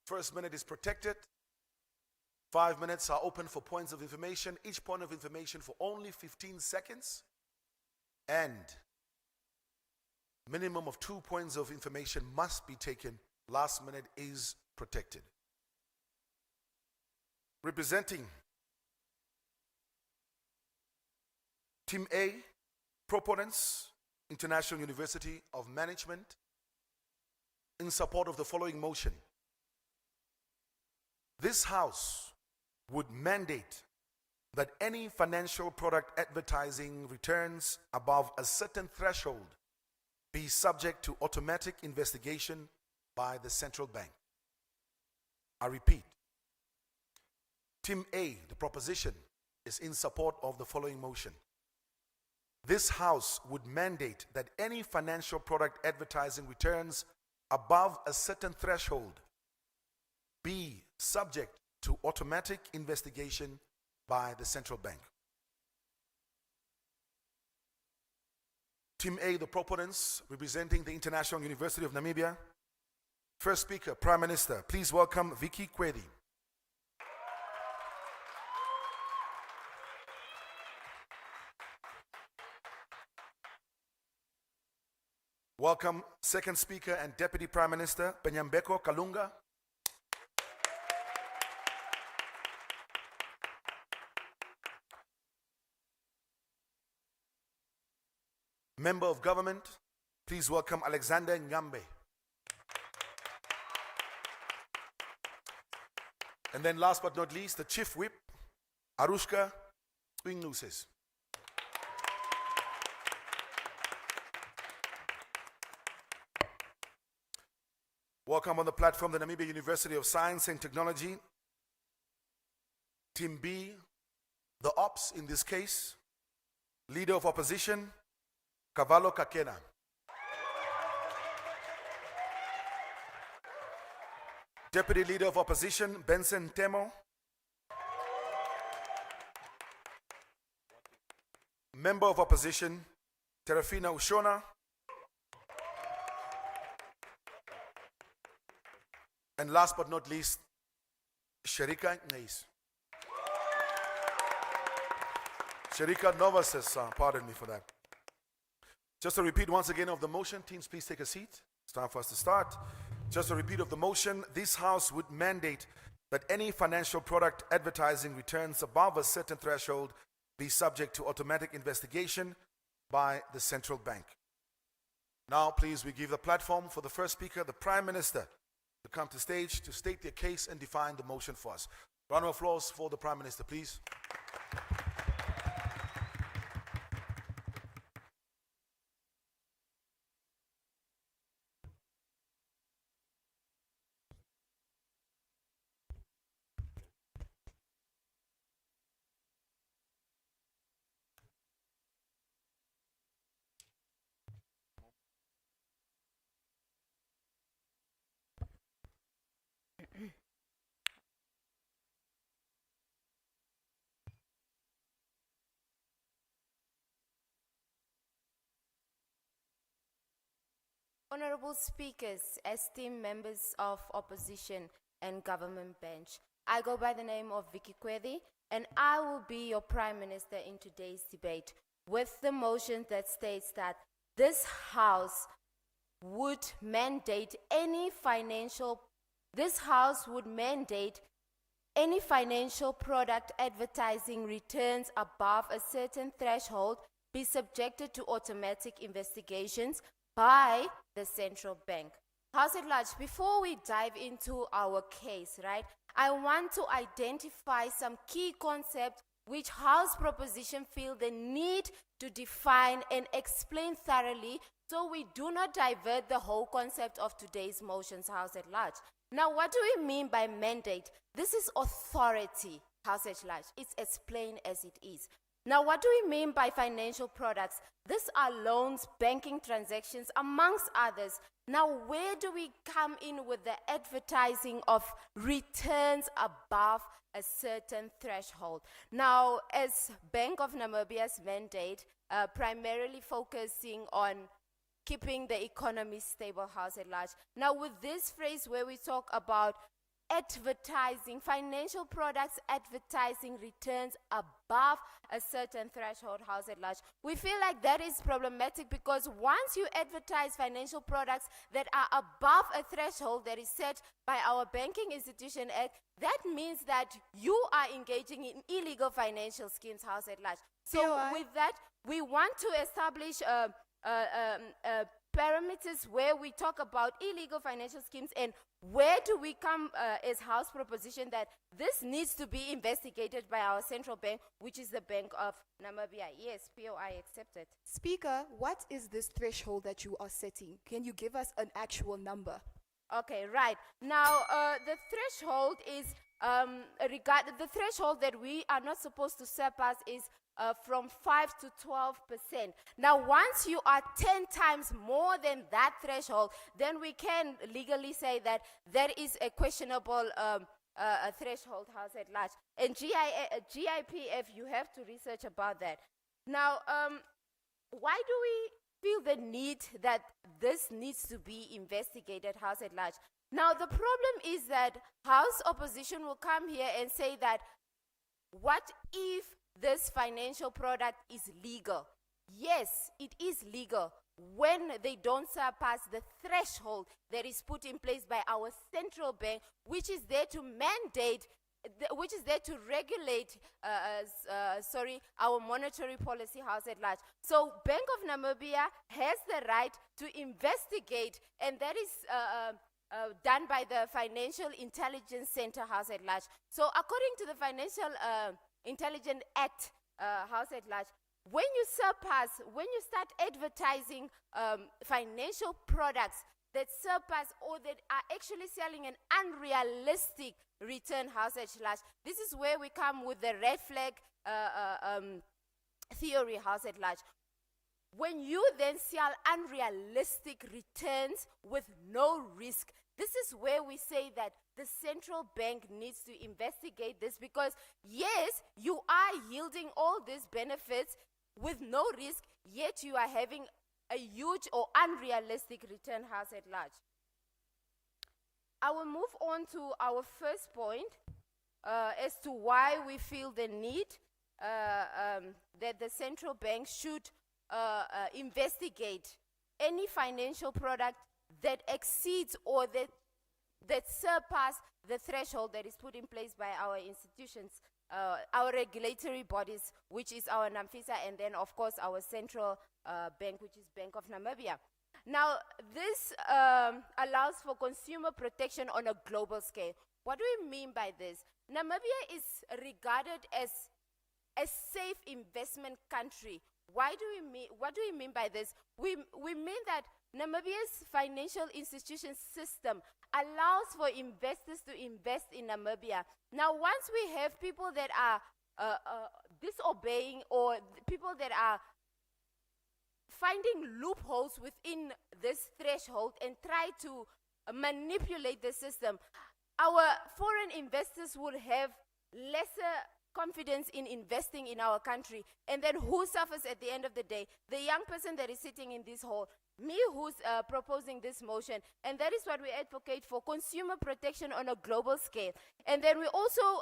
[SPEAKER 3] First minute is protected. 5 minutes are open for points of information. Each point of information for only 15 seconds. And minimum of 2 points of information must be taken. Last minute is protected. Representing Team A, proponents, International University of Management, in support of the following motion. This House would mandate that any financial product advertising returns above a certain threshold be subject to automatic investigation by the central bank. I repeat, Team A, the proposition, is in support of the following motion. This House would mandate that any financial product advertising returns above a certain threshold be subject to automatic investigation by the central bank. Team A, the proponents, representing the International University of Namibia. First speaker, Prime Minister. Please welcome Vicky Kwedi. Welcome, second speaker and Deputy Prime Minister, Penyambeko Kalunga. Member of Government, please welcome Alexander Ngambe. And then last but not least, the Chief Whip, Arushka Swingluses. Welcome on the platform, the Namibian University of Science and Technology. Team B, the Ops in this case, Leader of Opposition, Cavallo Kakena. Deputy Leader of Opposition, Benson Temo. Member of Opposition, Terafina Ushona. And last but not least, Sherika Ngais. Sherika Nova says, pardon me for that. Just a repeat once again of the motion. Teams, please take a seat. It's time for us to start. Just a repeat of the motion. This House would mandate that any financial product advertising returns above a certain threshold be subject to automatic investigation by the central bank. Now, please, we give the platform for the first speaker, the Prime Minister, to come to stage to state their case and define the motion for us. Round of applause for the Prime Minister, please.
[SPEAKER 12] Honorable speakers, esteemed members of opposition and government bench, I go by the name of Vicky Kwedi, and I will be your Prime Minister in today's debate with the motion that states that this House would mandate any financial product advertising returns above a certain threshold be subjected to automatic investigations by the central bank. House at large, before we dive into our case, right, I want to identify some key concepts which House proposition feel the need to define and explain thoroughly so we do not divert the whole concept of today's motions, House at large. Now, what do we mean by mandate? This is authority, House at large. It's as plain as it is. Now, what do we mean by financial products? These are loans, banking transactions, amongst others. Now, where do we come in with the advertising of returns above a certain threshold? Now, as Bank of Namibia's mandate, primarily focusing on keeping the economy stable, House at large. Now, with this phrase where we talk about advertising, financial products advertising returns above a certain threshold, House at large, we feel like that is problematic because once you advertise financial products that are above a threshold that is set by our Banking Institution Act, that means that you are engaging in illegal financial schemes, House at large. So with that, we want to establish parameters where we talk about illegal financial schemes and where do we come as House proposition that this needs to be investigated by our central bank, which is the Bank of Namibia. Yes, POI accepted.
[SPEAKER 13] Speaker, what is this threshold that you are setting? Can you give us an actual number?
[SPEAKER 12] Okay, right. Now, the threshold is the threshold that we are not supposed to surpass is from 5 to 12%. Now, once you are 10 times more than that threshold, then we can legally say that there is a questionable threshold, House at large. And GIPF, you have to research about that. Now, why do we feel the need that this needs to be investigated, House at large? Now, the problem is that House opposition will come here and say that, what if this financial product is legal? Yes, it is legal when they don't surpass the threshold that is put in place by our central bank, which is there to mandate, which is there to regulate, our monetary policy, House at large. So Bank of Namibia has the right to investigate, and that is done by the Financial Intelligence Center, House at large. So according to the Financial Intelligence Act, House at large, when you start advertising financial products that surpass or that are actually selling an unrealistic return, House at large, this is where we come with the red flag theory, House at large. When you then sell unrealistic returns with no risk, this is where we say that the central bank needs to investigate this because, yes, you are yielding all these benefits with no risk, yet you are having a huge or unrealistic return, House at large. I will move on to our first point as to why we feel the need that the central bank should investigate any financial product that exceeds or that surpass the threshold that is put in place by our institutions, our regulatory bodies, which is our NAMFISA, and then, of course, our central bank, which is Bank of Namibia. Now, this allows for consumer protection on a global scale. What do we mean by this? Namibia is regarded as a safe investment country. What do we mean by this? We mean that Namibia's financial institution system allows for investors to invest in Namibia. Now, once we have people that are disobeying or people that are finding loopholes within this threshold and try to manipulate the system, our foreign investors will have lesser confidence in investing in our country. And then who suffers at the end of the day? The young person that is sitting in this hall, me who's proposing this motion. And that is what we advocate for, consumer protection on a global scale. And then we also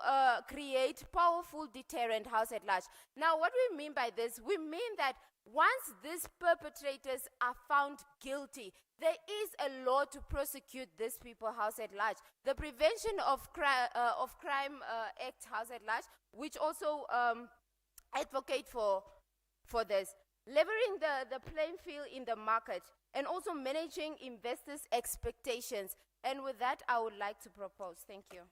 [SPEAKER 12] create powerful deterrent house at large. Now, what we mean by this, we mean that once these perpetrators are found guilty, there is a law to prosecute these people house at large. The Prevention of Crime Act house at large, which also advocate for this. Leveling the playing field in the market and also managing investors' expectations. And with that, I would like to propose. Thank you.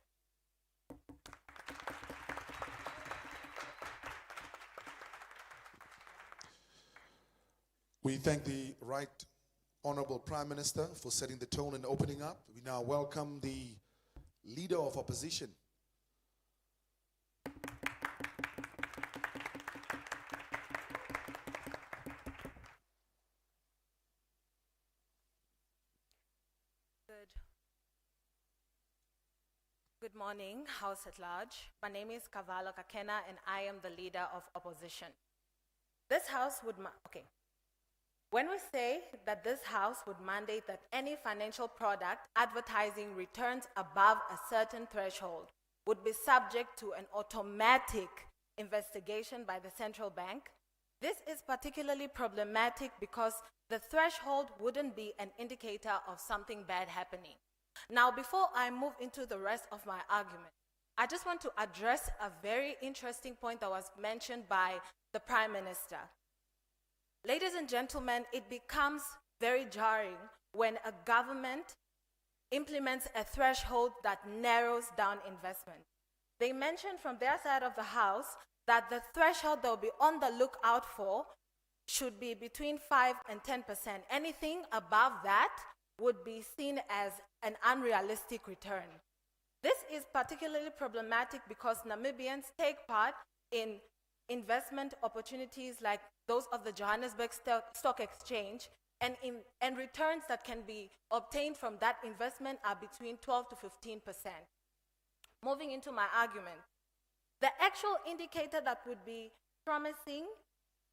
[SPEAKER 3] We thank the Right Honorable Prime Minister for setting the tone and opening up. We now welcome the Leader of Opposition.
[SPEAKER 14] Good morning, House at Large. My name is Kavalo Kakena and I am the Leader of Opposition. This House would, when we say that this House would mandate that any financial product advertising returns above a certain threshold would be subject to an automatic investigation by the central bank, this is particularly problematic because the threshold wouldn't be an indicator of something bad happening. Now, before I move into the rest of my argument, I just want to address a very interesting point that was mentioned by the Prime Minister. Ladies and gentlemen, it becomes very jarring when a government implements a threshold that narrows down investment. They mentioned from their side of the House that the threshold they'll be on the lookout for should be between 5 and 10%. Anything above that would be seen as an unrealistic return. This is particularly problematic because Namibians take part in investment opportunities like those of the Johannesburg Stock Exchange, and returns that can be obtained from that investment are between 12 to 15%. Moving into my argument, the actual indicator that would be promising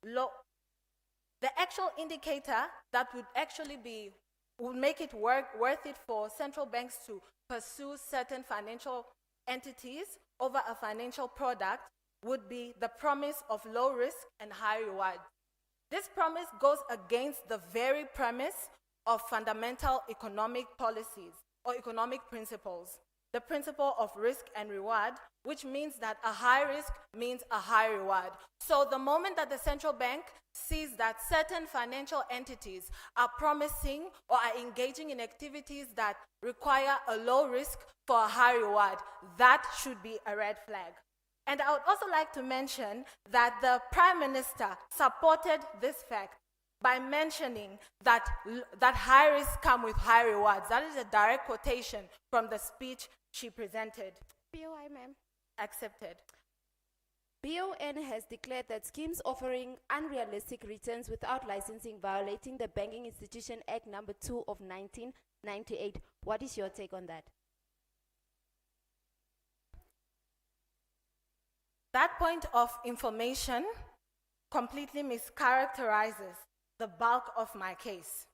[SPEAKER 14] the actual indicator that would make it worth it for central banks to pursue certain financial entities over a financial product would be the promise of low risk and high reward. This promise goes against the very premise of fundamental economic policies or economic principles. The principle of risk and reward, which means that a high risk means a high reward. So the moment that the central bank sees that certain financial entities are promising or are engaging in activities that require a low risk for a high reward, that should be a red flag. And I would also like to mention that the Prime Minister supported this fact by mentioning that high risks come with high rewards. That is a direct quotation from the speech she presented.
[SPEAKER 12] POI, ma'am.
[SPEAKER 14] Accepted.
[SPEAKER 12] BON has declared that schemes offering unrealistic returns without licensing violating the Banking Institution Act number 2 of 1998. What is your take on that?
[SPEAKER 14] That point of information completely mischaracterizes the bulk of my case.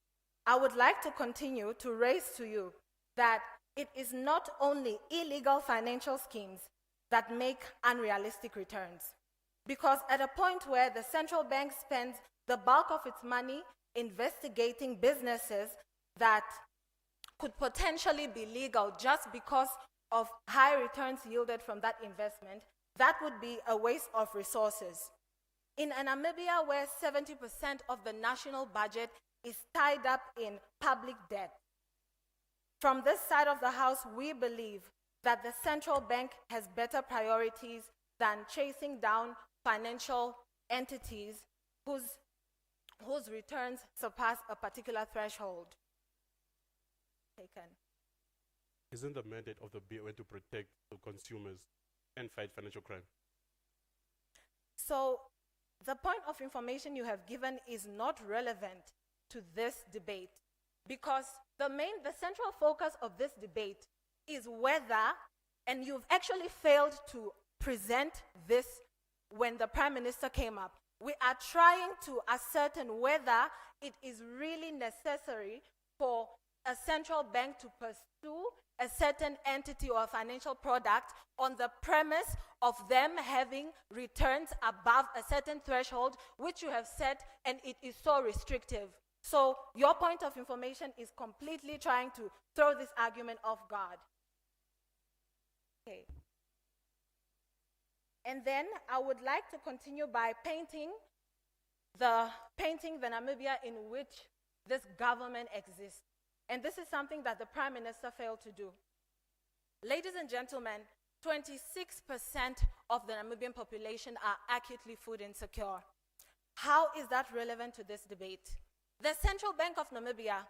[SPEAKER 14] I would like to continue to raise to you that it is not only illegal financial schemes that make unrealistic returns, because at a point where the central bank spends the bulk of its money investigating businesses that could potentially be legal just because of high returns yielded from that investment, that would be a waste of resources. In Namibia, where 70% of the national budget is tied up in public debt, from this side of the House, we believe that the central bank has better priorities than chasing down financial entities whose returns surpass a particular threshold. Taken.
[SPEAKER 15] Isn't the mandate of the BON to protect the consumers and fight financial crime?
[SPEAKER 14] So the point of information you have given is not relevant to this debate, because the central focus of this debate is whether, and you've actually failed to present this when the Prime Minister came up. We are trying to ascertain whether it is really necessary for a central bank to pursue a certain entity or a financial product on the premise of them having returns above a certain threshold, which you have set, and it is so restrictive. So your point of information is completely trying to throw this argument off guard. Okay. And then I would like to continue by painting the Namibia in which this government exists. And this is something that the Prime Minister failed to do. Ladies and gentlemen, 26% of the Namibian population are acutely food insecure. How is that relevant to this debate? The Central Bank of Namibia,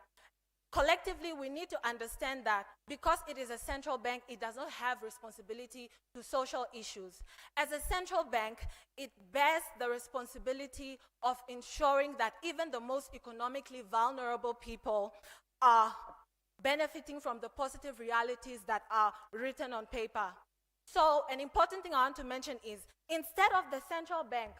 [SPEAKER 14] collectively, we need to understand that because it is a central bank, it does not have responsibility to social issues. As a central bank, it bears the responsibility of ensuring that even the most economically vulnerable people are benefiting from the positive realities that are written on paper. So an important thing I want to mention is, instead of the central bank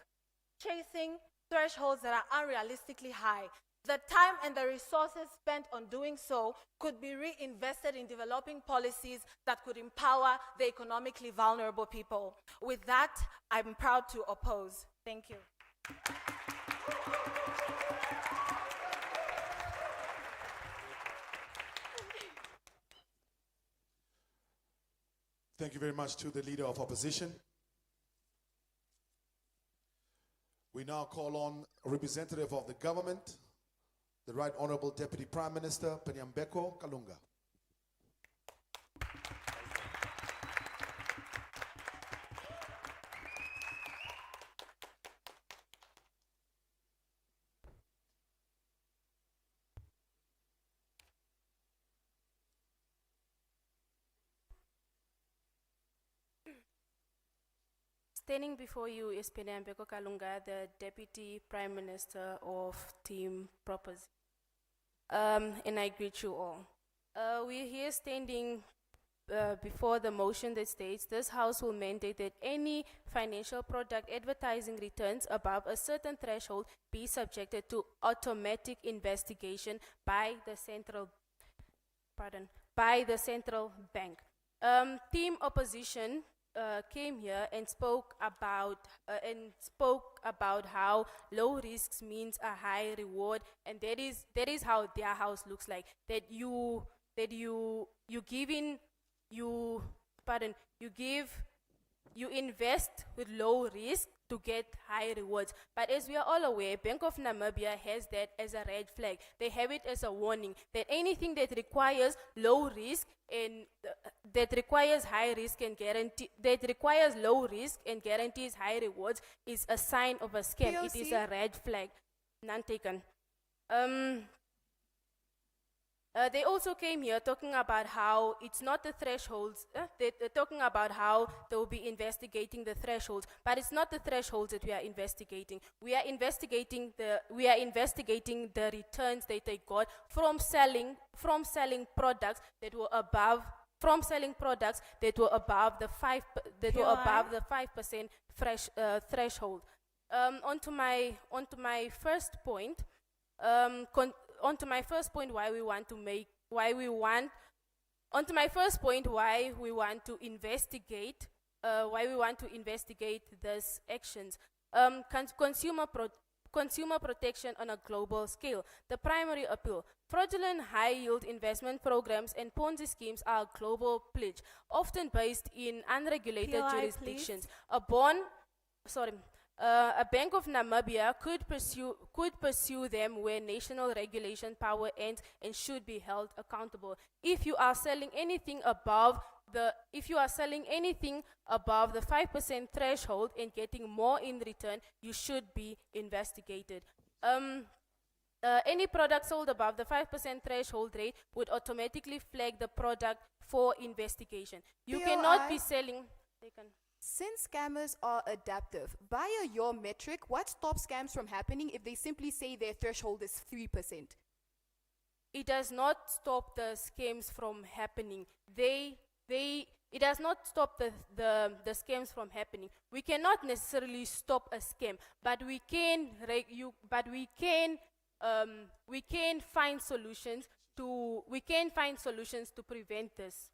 [SPEAKER 14] chasing thresholds that are unrealistically high, the time and the resources spent on doing so could be reinvested in developing policies that could empower the economically vulnerable people. With that, I'm proud to oppose. Thank you.
[SPEAKER 3] Thank you very much to the Leader of Opposition. We now call on a representative of the government, the Right Honorable Deputy Prime Minister, Penyambeko Kalunga.
[SPEAKER 6] Standing before you is Penyambeko Kalunga, the Deputy Prime Minister of Team Proposition. And I greet you all. We're here standing before the motion that states this House will mandate that any financial product advertising returns above a certain threshold be subjected to automatic investigation by the central bank. Team Opposition came here and spoke about how low risks means a high reward, and that is how their house looks like. You invest with low risk to get high rewards. But as we are all aware, Bank of Namibia has that as a red flag. They have it as a warning that anything that requires low risk and that requires low risk and guarantees high rewards is a sign of a scam.
[SPEAKER 13] POC.
[SPEAKER 6] It is a red flag. None taken. They also came here talking about how it's not the thresholds. They're talking about how they'll be investigating the thresholds, but it's not the thresholds that we are investigating. We are investigating the returns that they got from selling products that were above the 5% threshold. Onto my first point. Onto my first point, why we want to investigate these actions. Consumer protection on a global scale. The primary appeal. Fraudulent high-yield investment programs and Ponzi schemes are a global pledge, often based in unregulated
[SPEAKER 14] POI,
[SPEAKER 6] jurisdictions. A Bank of Namibia could pursue them where national regulation power ends and should be held accountable. If you are selling anything above the 5% threshold and getting more in return, you should be investigated. Any product sold above the 5% threshold rate would automatically flag the product for investigation. You cannot be selling.
[SPEAKER 13] Since scammers are adaptive, via your metric, what stops scams from happening if they simply say their threshold is 3%?
[SPEAKER 6] It does not stop the scams from happening. They
[SPEAKER 1] It does not stop the scams from happening. We cannot necessarily stop a scam, but we can find solutions to prevent this.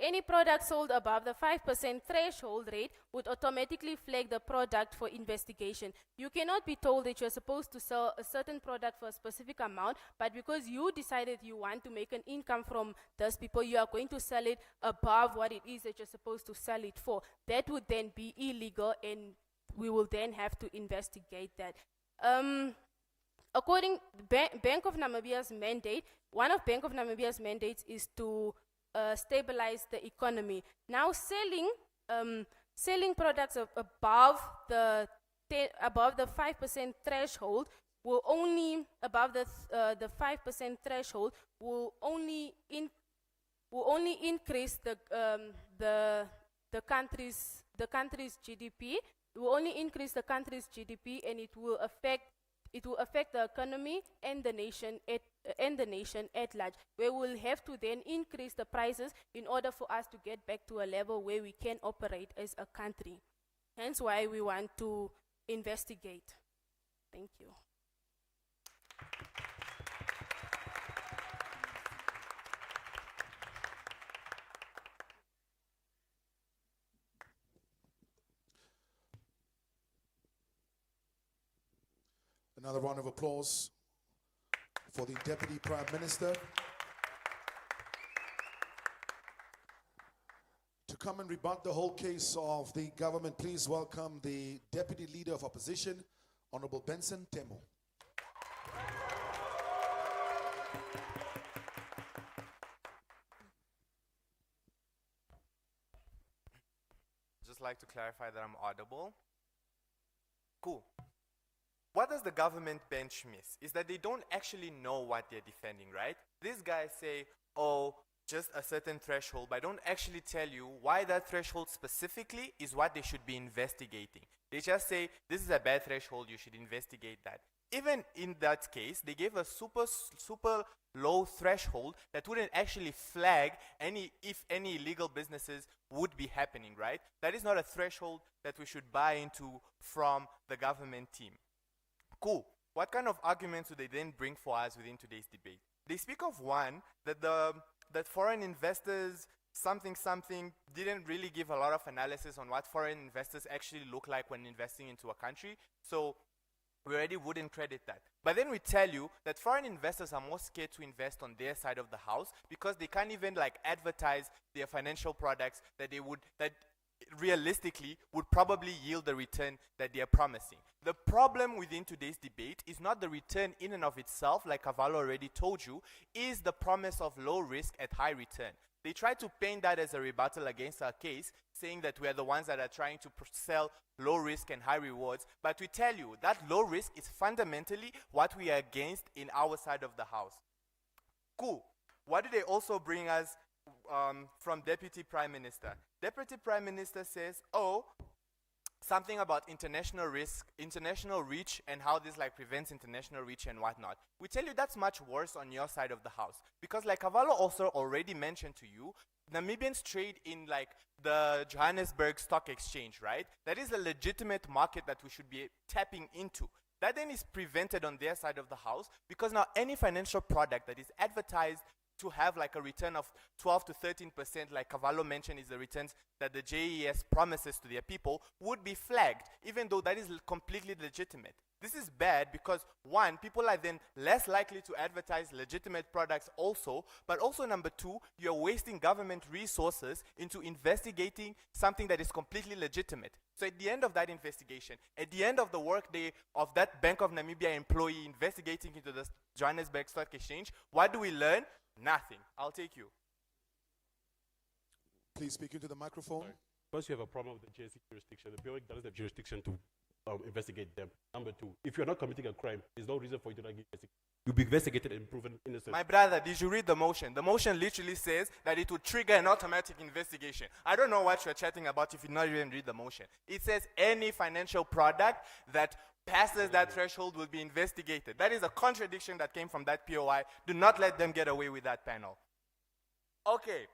[SPEAKER 1] Any product sold above the 5% threshold rate would automatically flag the product for investigation. You cannot be told that you're supposed to sell a certain product for a specific amount, but because you decided you want to make an income from those people, you are going to sell it above what it is that you're supposed to sell it for. That would then be illegal, and we will then have to investigate that. According to Bank of Namibia's mandate, one of Bank of Namibia's mandates is to stabilize the economy. Now, selling products above the 5% threshold will only the 5% threshold will only increase the country's GDP. It will only increase the country's GDP, and it will affect the economy and the nation at large. We will have to then increase the prices in order for us to get back to a level where we can operate as a country. Hence why we want to investigate. Thank you.
[SPEAKER 3] Another round of applause for the Deputy Prime Minister. To come and rebut the whole case of the government, please welcome the Deputy Leader of Opposition, Honorable Benson Temo.
[SPEAKER 16] Just like to clarify that I'm audible. Cool. What does the government bench miss? Is that they don't actually know what they're defending, right? These guys say, oh, just a certain threshold, but don't actually tell you why that threshold specifically is what they should be investigating. They just say, this is a bad threshold, you should investigate that. Even in that case, they gave a super low threshold that wouldn't actually flag if any illegal businesses would be happening, right? That is not a threshold that we should buy into from the government team. Cool. What kind of arguments do they then bring for us within today's debate? They speak of one, that foreign investors something didn't really give a lot of analysis on what foreign investors actually look like when investing into a country. So we already wouldn't credit that. But then we tell you that foreign investors are more scared to invest on their side of the house because they can't even advertise their financial products that realistically would probably yield the return that they are promising. The problem within today's debate is not the return in and of itself, like Cavallo already told you, is the promise of low risk at high return. They try to paint that as a rebuttal against our case, saying that we are the ones that are trying to sell low risk and high rewards. But we tell you that low risk is fundamentally what we are against in our side of the house. Cool. What do they also bring us from Deputy Prime Minister? Deputy Prime Minister says, oh, something about international reach and how this prevents international reach and whatnot. We tell you that's much worse on your side of the house. Because like Cavallo also already mentioned to you, Namibians trade in the Johannesburg Stock Exchange, right? That is a legitimate market that we should be tapping into. That then is prevented on their side of the house because now any financial product that is advertised to have a return of 12 to 13%, like Cavallo mentioned, is the returns that the JES promises to their people, would be flagged, even though that is completely legitimate. This is bad because, one, people are then less likely to advertise legitimate products also, but also number two, you're wasting government resources into investigating something that is completely legitimate. So at the end of that investigation, at the end of the workday of that Bank of Namibia employee investigating into the Johannesburg Stock Exchange, what do we learn? Nothing. I'll take you.
[SPEAKER 3] Please speak into the microphone.
[SPEAKER 15] Sorry. First, you have a problem with the JSE jurisdiction. The BOE doesn't have jurisdiction to investigate them. Number two, if you're not committing a crime, there's no reason for you to not give jurisdiction. you'll be investigated and proven innocent.
[SPEAKER 16] My brother, did you read the motion? The motion literally says that it would trigger an automatic investigation. I don't know what you're chatting about if you not even read the motion. It says any financial product that passes that threshold will be investigated. That is a contradiction that came from that POI. Do not let them get away with that panel. Okay.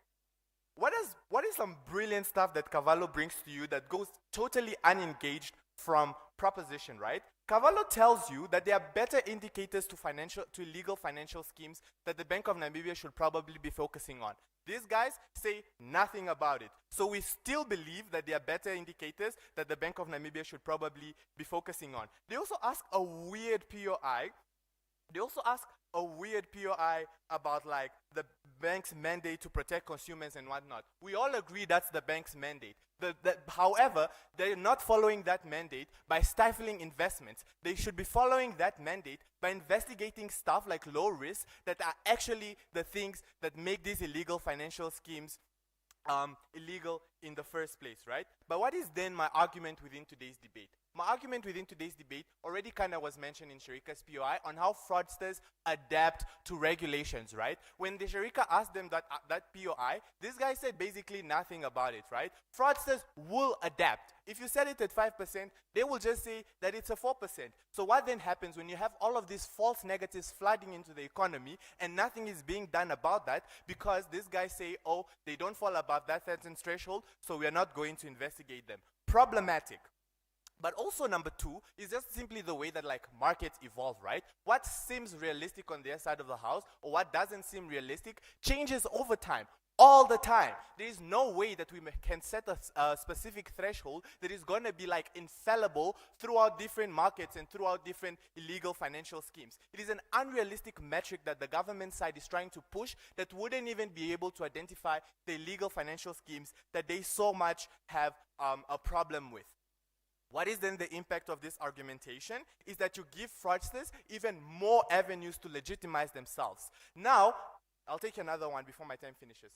[SPEAKER 16] What is some brilliant stuff that Cavallo brings to you that goes totally unengaged from proposition, right? Cavallo tells you that there are better indicators to illegal financial schemes that the Bank of Namibia should probably be focusing on. These guys say nothing about it. So we still believe that there are better indicators that the Bank of Namibia should probably be focusing on. They also ask a weird POI. About like the bank's mandate to protect consumers and whatnot. We all agree that's the bank's mandate. However, they're not following that mandate by stifling investments. They should be following that mandate by investigating stuff like low risk that are actually the things that make these illegal financial schemes illegal in the first place, right? But what is then my argument within today's debate? My argument within today's debate already kind of was mentioned in Sharika's POI on how fraudsters adapt to regulations, right? When the Sharika asked them that POI, this guy said basically nothing about it, right? Fraudsters will adapt. If you set it at 5%, they will just say that it's a 4%. So what then happens when you have all of these false negatives flooding into the economy and nothing is being done about that because these guys say, oh, they don't fall above that certain threshold, so we are not going to investigate them. Problematic. But also number two is just simply the way that like markets evolve, right? What seems realistic on their side of the house or what doesn't seem realistic changes over time. All the time. There is no way that we can set a specific threshold that is going to be like infallible throughout different markets and throughout different illegal financial schemes. It is an unrealistic metric that the government side is trying to push that wouldn't even be able to identify the illegal financial schemes that they so much have a problem with. What is then the impact of this argumentation is that you give fraudsters even more avenues to legitimize themselves. Now, I'll take another one before my time finishes.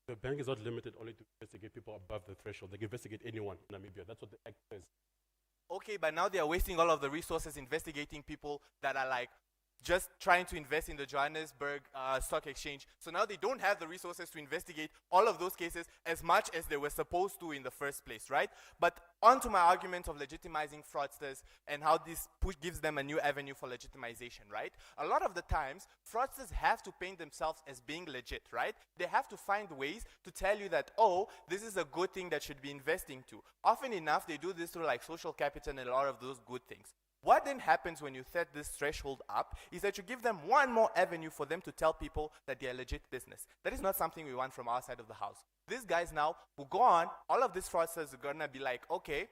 [SPEAKER 15] The bank is not limited only to investigate people above the threshold. They can investigate anyone in Namibia. That's what the act says.
[SPEAKER 16] Okay, but now they are wasting all of the resources investigating people that are like just trying to invest in the Johannesburg Stock Exchange. So now they don't have the resources to investigate all of those cases as much as they were supposed to in the first place, right? But on to my argument of legitimizing fraudsters and how this gives them a new avenue for legitimization, right? A lot of the times, fraudsters have to paint themselves as being legit, right? They have to find ways to tell you that, oh, this is a good thing that should be investing to. Often enough, they do this through like social capital and a lot of those good things. What then happens when you set this threshold up is that you give them one more avenue for them to tell people that they are legit business. That is not something we want from our side of the house. These guys now who go on, all of these fraudsters are going to be like, okay,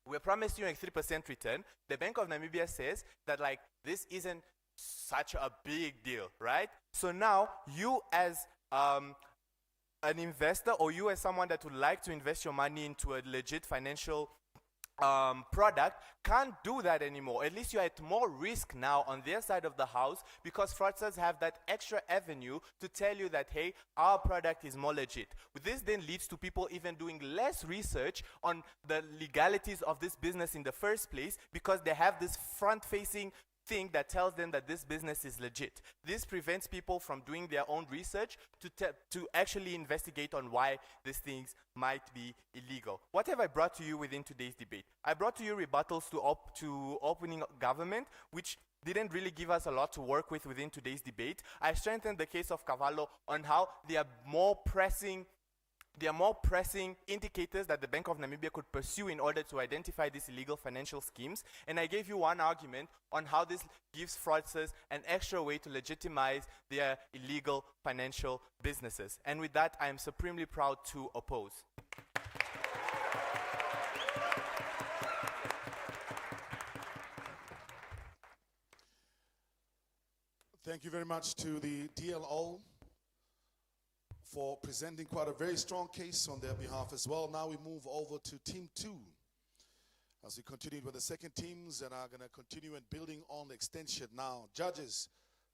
[SPEAKER 16] we promised you a 3% return. The Bank of Namibia says that like this isn't such a big deal, right? So now you as an investor or you as someone that would like to invest your money into a legit financial product can't do that anymore. At least you're at more risk now on their side of the house because fraudsters have that extra avenue to tell you that, hey, our product is more legit. This then leads to people even doing less research on the legalities of this business in the first place because they have this front-facing thing that tells them that this business is legit. This prevents people from doing their own research to actually investigate on why these things might be illegal. What have I brought to you within today's debate? I brought to you rebuttals to opening government, which didn't really give us a lot to work with within today's debate. I strengthened the case of Cavallo on how there are more pressing indicators that the Bank of Namibia could pursue in order to identify these illegal financial schemes. And I gave you one argument on how this gives fraudsters an extra way to legitimize their illegal financial businesses. And with that, I am supremely proud to oppose.
[SPEAKER 3] Thank you very much to the DLO for presenting quite a very strong case on their behalf as well. Now we move over to Team 2. As we continue with the second teams and are going to continue in building on the extension now. Judges,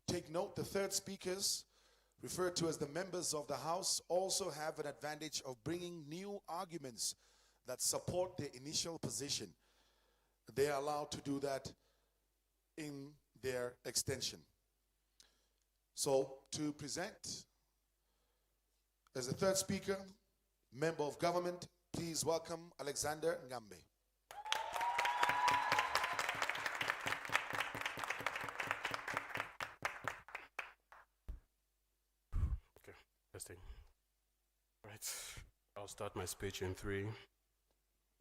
[SPEAKER 3] take note, the third speakers, referred to as the members of the House, also have an advantage of bringing new arguments that support their initial position. They are allowed to do that in their extension. So to present as the third speaker, member of government, please welcome Alexander Ngambe.
[SPEAKER 15] Okay, testing. Right, I'll start my speech in 3,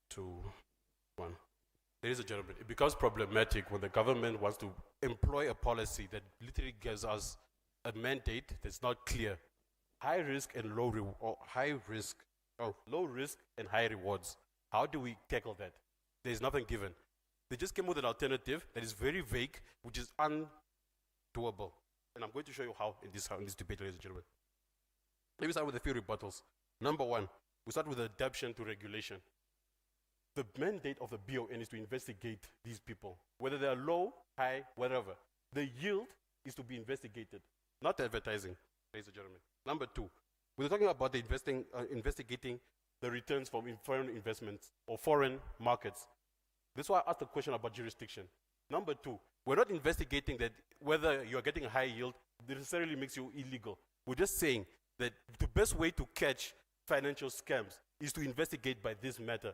[SPEAKER 15] 2, 1. Ladies and gentlemen, it becomes problematic when the government wants to employ a policy that literally gives us a mandate that's not clear. High risk and low low risk and high rewards. How do we tackle that? There's nothing given. They just came with an alternative that is very vague, which is undoable. And I'm going to show you how in this debate, ladies and gentlemen. Let me start with a few rebuttals. Number one, we start with adaptation to regulation. The mandate of the BON is to investigate these people, whether they are low, high, whatever. The yield is to be investigated, not advertising, ladies and gentlemen. Number two, we're talking about the investigating the returns from foreign investments or foreign markets. That's why I asked the question about jurisdiction. Number two, we're not investigating that whether you're getting a high yield necessarily makes you illegal. We're just saying that the best way to catch financial scams is to investigate by this matter.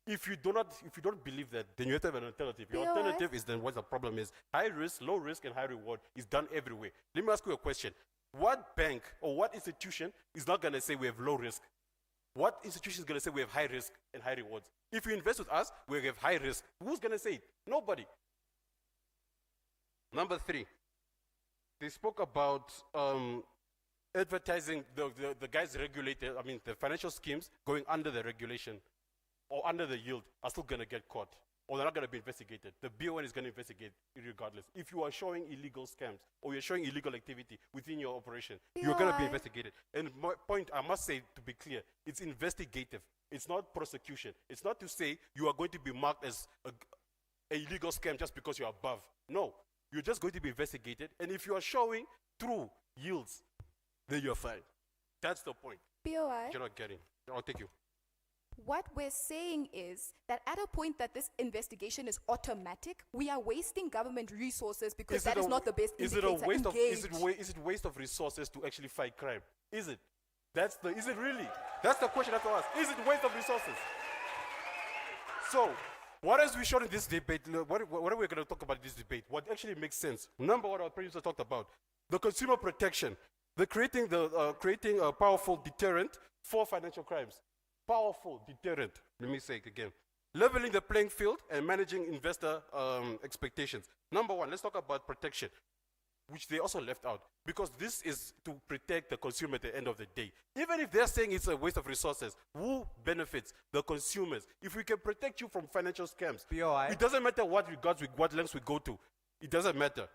[SPEAKER 15] If you don't believe that, then you have to have an alternative. Your alternative is then what the problem is. High risk, low risk, and high reward is done everywhere. Let me ask you a question. What bank or what institution is not going to say we have low risk? What institution is going to say we have high risk and high rewards? If you invest with us, we have high risk. Who's going to say it? Nobody. Number three, they spoke about advertising the guys regulated, the financial schemes going under the regulation or under the yield are still going to get caught, or they're not going to be investigated. The BON is going to investigate regardless. If you are showing illegal scams or you're showing illegal activity within your operation, you're going to be investigated. And my point, I must say, to be clear, it's investigative. It's not prosecution. It's not to say you are going to be marked as a illegal scam just because you're above. No, you're just going to be investigated. And if you are showing true yields, then you're fine. That's the point.
[SPEAKER 13] BOI.
[SPEAKER 15] You're not getting. I'll take you.
[SPEAKER 13] What we're saying is that at a point that this investigation is automatic, we are wasting government resources because that is not the best indicator.
[SPEAKER 15] Is it waste of resources to actually fight crime? Is it? Is it really? That's the question I have to ask. Is it waste of resources? So, what has we shown in this debate? What are we going to talk about in this debate? What actually makes sense? Number one, our producer talked about the consumer protection, creating a powerful deterrent for financial crimes. Powerful deterrent. Let me say it again. Leveling the playing field and managing investor expectations. Number one, let's talk about protection, which they also left out, because this is to protect the consumer at the end of the day. Even if they're saying it's a waste of resources, who benefits? The consumers. If we can protect you from financial scams, it doesn't matter what lengths we go to. It doesn't matter.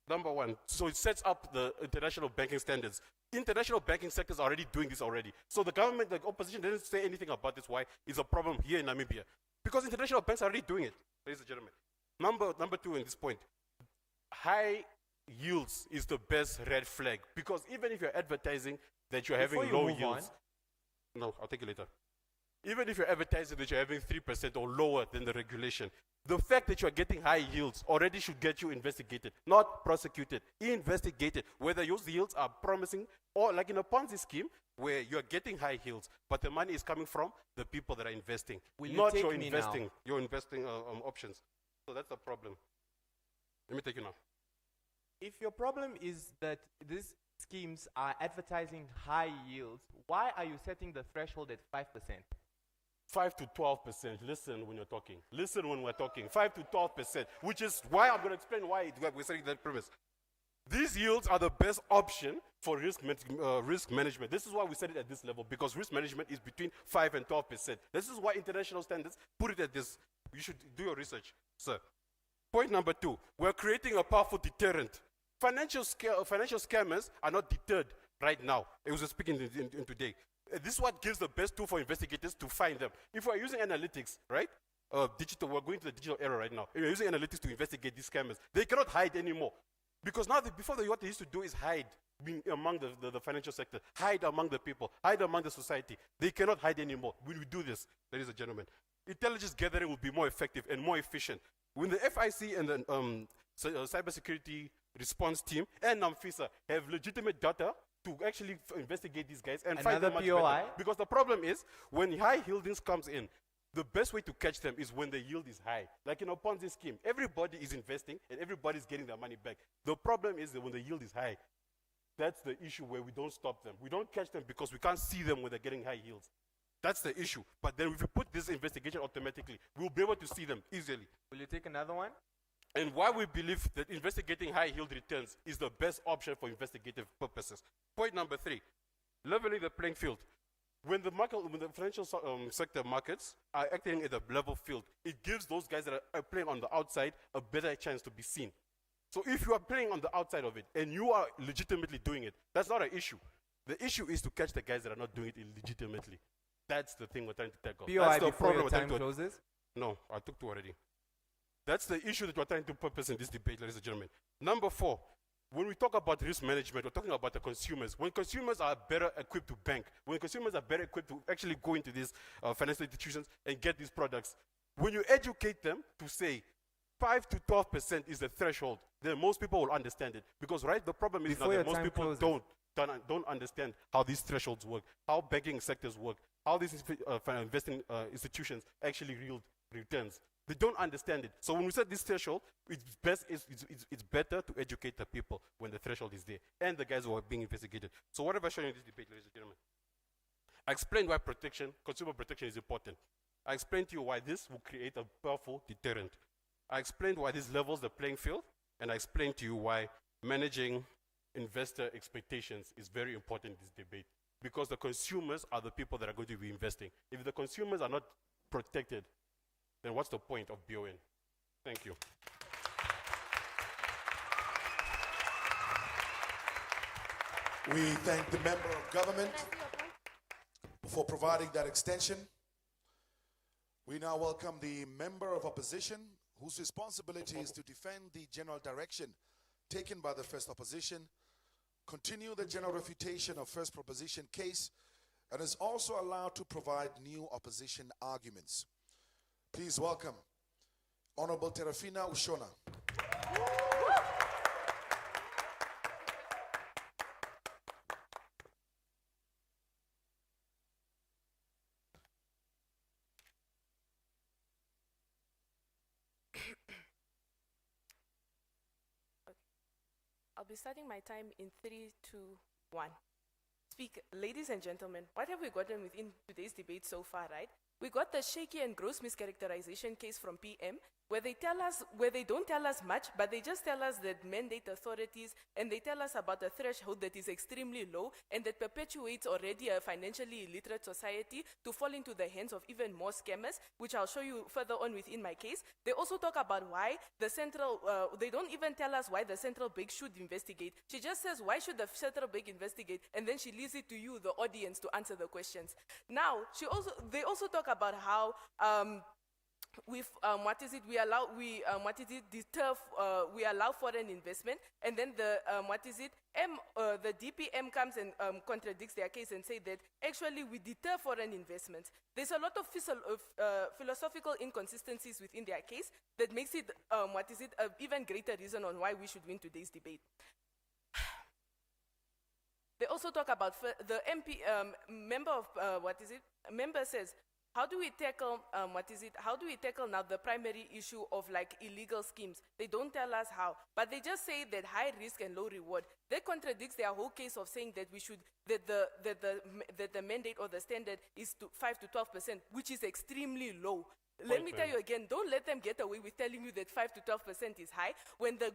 [SPEAKER 15] Number one, so it sets up the international banking standards. International banking sectors are already doing this already. So the government, the opposition didn't say anything about this, why it's a problem here in Namibia. Because international banks are already doing it, ladies and gentlemen. Number two in this point, high yields is the best red flag. Because even if you're advertising that you're having low yields. No, I'll take it later. Even if you're advertising that you're having 3% or lower than the regulation, the fact that you're getting high yields already should get you investigated, not prosecuted, investigated, whether those yields are promising or like in a Ponzi scheme where you're getting high yields, but the money is coming from the people that are investing, not your investing options. So that's the problem. Let me take you now.
[SPEAKER 16] If your problem is that these schemes are advertising high yields, why are you setting the threshold at 5%?
[SPEAKER 15] 5 to 12%. Listen when you're talking. Listen when we're talking. 5 to 12%, which is why I'm going to explain why we're setting that premise. These yields are the best option for risk management. This is why we set it at this level, because risk management is between 5 and 12%. This is why international standards put it at this. You should do your research, sir. Point number two, we're creating a powerful deterrent. Financial scammers are not deterred right now. I was speaking in today. This is what gives the best tool for investigators to find them. If we're using analytics, right? We're going to the digital era right now. If we're using analytics to investigate these scammers, they cannot hide anymore. Because now, what they used to do is hide among the financial sector, hide among the people, hide among the society. They cannot hide anymore. When we do this, ladies and gentlemen, intelligence gathering will be more effective and more efficient. When the FIC and the cybersecurity response team and NAMFISA have legitimate data to actually investigate these guys and find
[SPEAKER 16] Another
[SPEAKER 15] them much
[SPEAKER 16] POI?
[SPEAKER 15] better. Because the problem is, when high yieldings comes in, the best way to catch them is when the yield is high. Like in a Ponzi scheme, everybody is investing and everybody's getting their money back. The problem is that when the yield is high, that's the issue where we don't stop them. We don't catch them because we can't see them when they're getting high yields. That's the issue. But then if we put this investigation automatically, we'll be able to see them easily.
[SPEAKER 16] Will you take another one?
[SPEAKER 15] And why we believe that investigating high yield returns is the best option for investigative purposes. Point number 3, leveling the playing field. When the financial sector markets are acting at a level field, it gives those guys that are playing on the outside a better chance to be seen. So if you are playing on the outside of it and you are legitimately doing it, that's not an issue. The issue is to catch the guys that are not doing it illegitimately. That's the thing we're trying to tackle.
[SPEAKER 16] POI
[SPEAKER 15] That's the
[SPEAKER 16] before
[SPEAKER 15] problem
[SPEAKER 16] your
[SPEAKER 15] we're trying
[SPEAKER 16] time
[SPEAKER 15] to
[SPEAKER 16] closes?
[SPEAKER 15] No, I took 2 already. That's the issue that we're trying to purpose in this debate, ladies and gentlemen. Number 4, when we talk about risk management, we're talking about the consumers. When consumers are better equipped to bank, when consumers are better equipped to actually go into these financial institutions and get these products, when you educate them to say 5 to 12% is the threshold, then most people will understand it. Because, right, the problem is
[SPEAKER 16] Before
[SPEAKER 15] that
[SPEAKER 16] your
[SPEAKER 15] most
[SPEAKER 16] time
[SPEAKER 15] people
[SPEAKER 16] closes.
[SPEAKER 15] don't understand how these thresholds work, how banking sectors work, how these investing institutions actually yield returns. They don't understand it. So when we set this threshold, it's better to educate the people when the threshold is there and the guys who are being investigated. So what have I shown you in this debate, ladies and gentlemen? I explained why consumer protection is important. I explained to you why this will create a powerful deterrent. I explained why this levels the playing field, and I explained to you why managing investor expectations is very important in this debate, because the consumers are the people that are going to be investing. If the consumers are not protected, then what's the point of BON? Thank you.
[SPEAKER 3] We thank the member of government for providing that extension. We now welcome the member of opposition, whose responsibility is to defend the general direction taken by the first opposition, continue the general refutation of first proposition case, and is also allowed to provide new opposition arguments. Please welcome Honorable Terafina Ushona.
[SPEAKER 17] I'll be starting my time in 3, 2, 1. Ladies and gentlemen, what have we gotten within today's debate so far, right? We got the shaky and gross mischaracterization case from PM, where they don't tell us much, but they just tell us that mandate authorities, and they tell us about a threshold that is extremely low and that perpetuates already a financially illiterate society to fall into the hands of even more scammers, which I'll show you further on within my case. They also talk about why the central, they don't even tell us why the central bank should investigate. She just says, why should the central bank investigate? And then she leaves it to you, the audience, to answer the questions. Now, they also talk about how we allow foreign investment, and then the DPM comes and contradicts their case and say that actually we deter foreign investments. There's a lot of philosophical inconsistencies within their case that makes it an even greater reason on why we should win today's debate. They also talk about the MP member says, how do we tackle now the primary issue of like illegal schemes? They don't tell us how, but they just say that high risk and low reward. That contradicts their whole case of saying that the mandate or the standard is 5 to 12%, which is extremely low. Let me tell you again, don't let them get away with telling you that 5 to 12% is high when the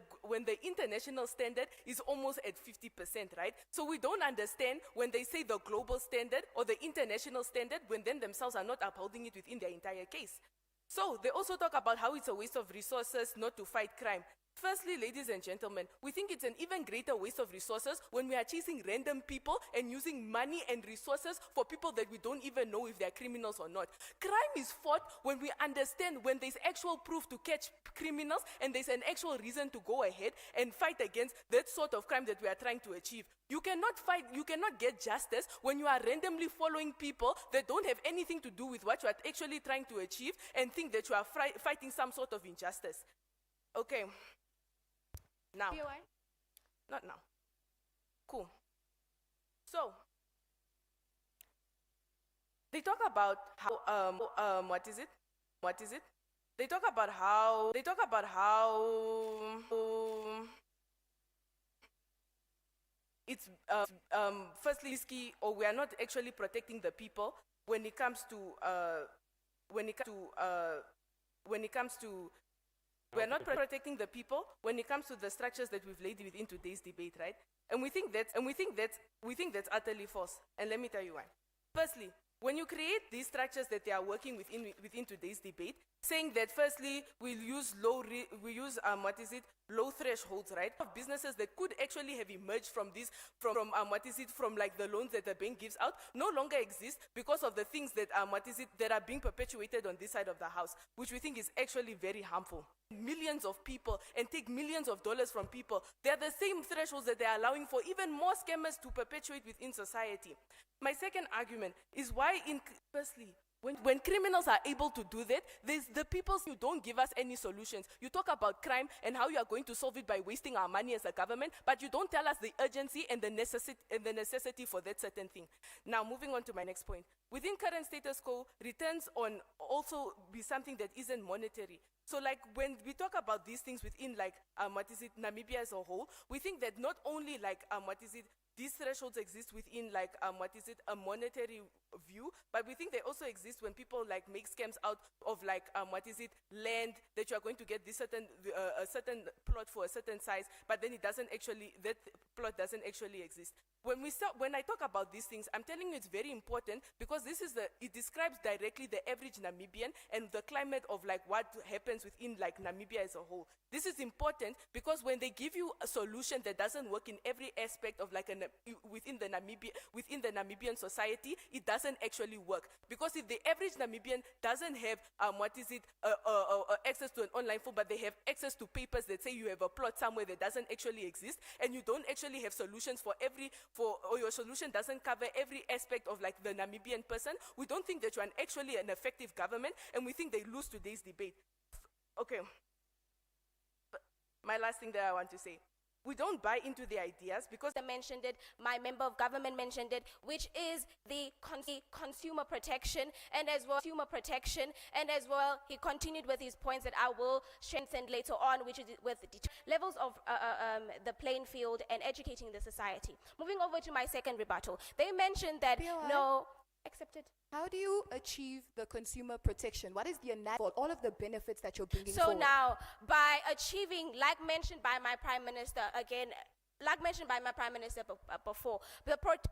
[SPEAKER 17] international standard is almost at 50%, right? So we don't understand when they say the global standard or the international standard when then themselves are not upholding it within their entire case. So they also talk about how it's a waste of resources not to fight crime. Firstly, ladies and gentlemen, we think it's an even greater waste of resources when we are chasing random people and using money and resources for people that we don't even know if they're criminals or not. Crime is fought when we understand, when there's actual proof to catch criminals and there's an actual reason to go ahead and fight against that sort of crime that we are trying to achieve. You cannot get justice when you are randomly following people that don't have anything to do with what you are actually trying to achieve and think that you are fighting some sort of injustice. Okay. Now, Not now. Cool. So, they talk about how, what is it? They talk about how, it's firstly risky, or we are not actually protecting the people when it comes to we are not protecting the people when it comes to the structures that we've laid within today's debate, right? And we think that's utterly false. And let me tell you why. Firstly, when you create these structures that they are working within today's debate, saying that firstly we'll use low thresholds, right? Of businesses that could actually have emerged from from like the loans that the bank gives out, no longer exist because of the things that that are being perpetuated on this side of the house, which we think is actually very harmful. Millions of people and take millions of dollars from people. They're the same thresholds that they're allowing for even more scammers to perpetuate within society. My second argument is why, firstly, when criminals are able to do that, there's the people who don't give us any solutions. You talk about crime and how you are going to solve it by wasting our money as a government, but you don't tell us the urgency and the necessity for that certain thing. Now, moving on to my next point. Within current status quo, returns on also be something that isn't monetary. So like when we talk about these things within like, Namibia as a whole, we think that not only like, these thresholds exist within like, a monetary view, but we think they also exist when people like make scams out of like, land that you are going to get this a certain plot for a certain size, but then that plot doesn't actually exist. When I talk about these things, I'm telling you it's very important because it describes directly the average Namibian and the climate of like what happens within like Namibia as a whole. This is important because when they give you a solution that doesn't work in every aspect of like within the Namibian society, it doesn't actually work. Because if the average Namibian doesn't have access to an online phone, but they have access to papers that say you have a plot somewhere that doesn't actually exist, and you don't actually have solutions or your solution doesn't cover every aspect of like the Namibian person, we don't think that you're actually an effective government, and we think they lose today's debate. Okay. My last thing that I want to say. We don't buy into the ideas because
[SPEAKER 6] I mentioned it, my member of government mentioned it, which is the consumer protection, and as well he continued with his points that I will strengthen later on, which is with levels of the playing field and educating the society. Moving over to my second rebuttal, they mentioned that accepted.
[SPEAKER 13] How do you achieve the consumer protection? What is the analysis for all of the benefits that you're bringing
[SPEAKER 6] So
[SPEAKER 13] forward?
[SPEAKER 6] now, by achieving, like mentioned by my Prime Minister before, the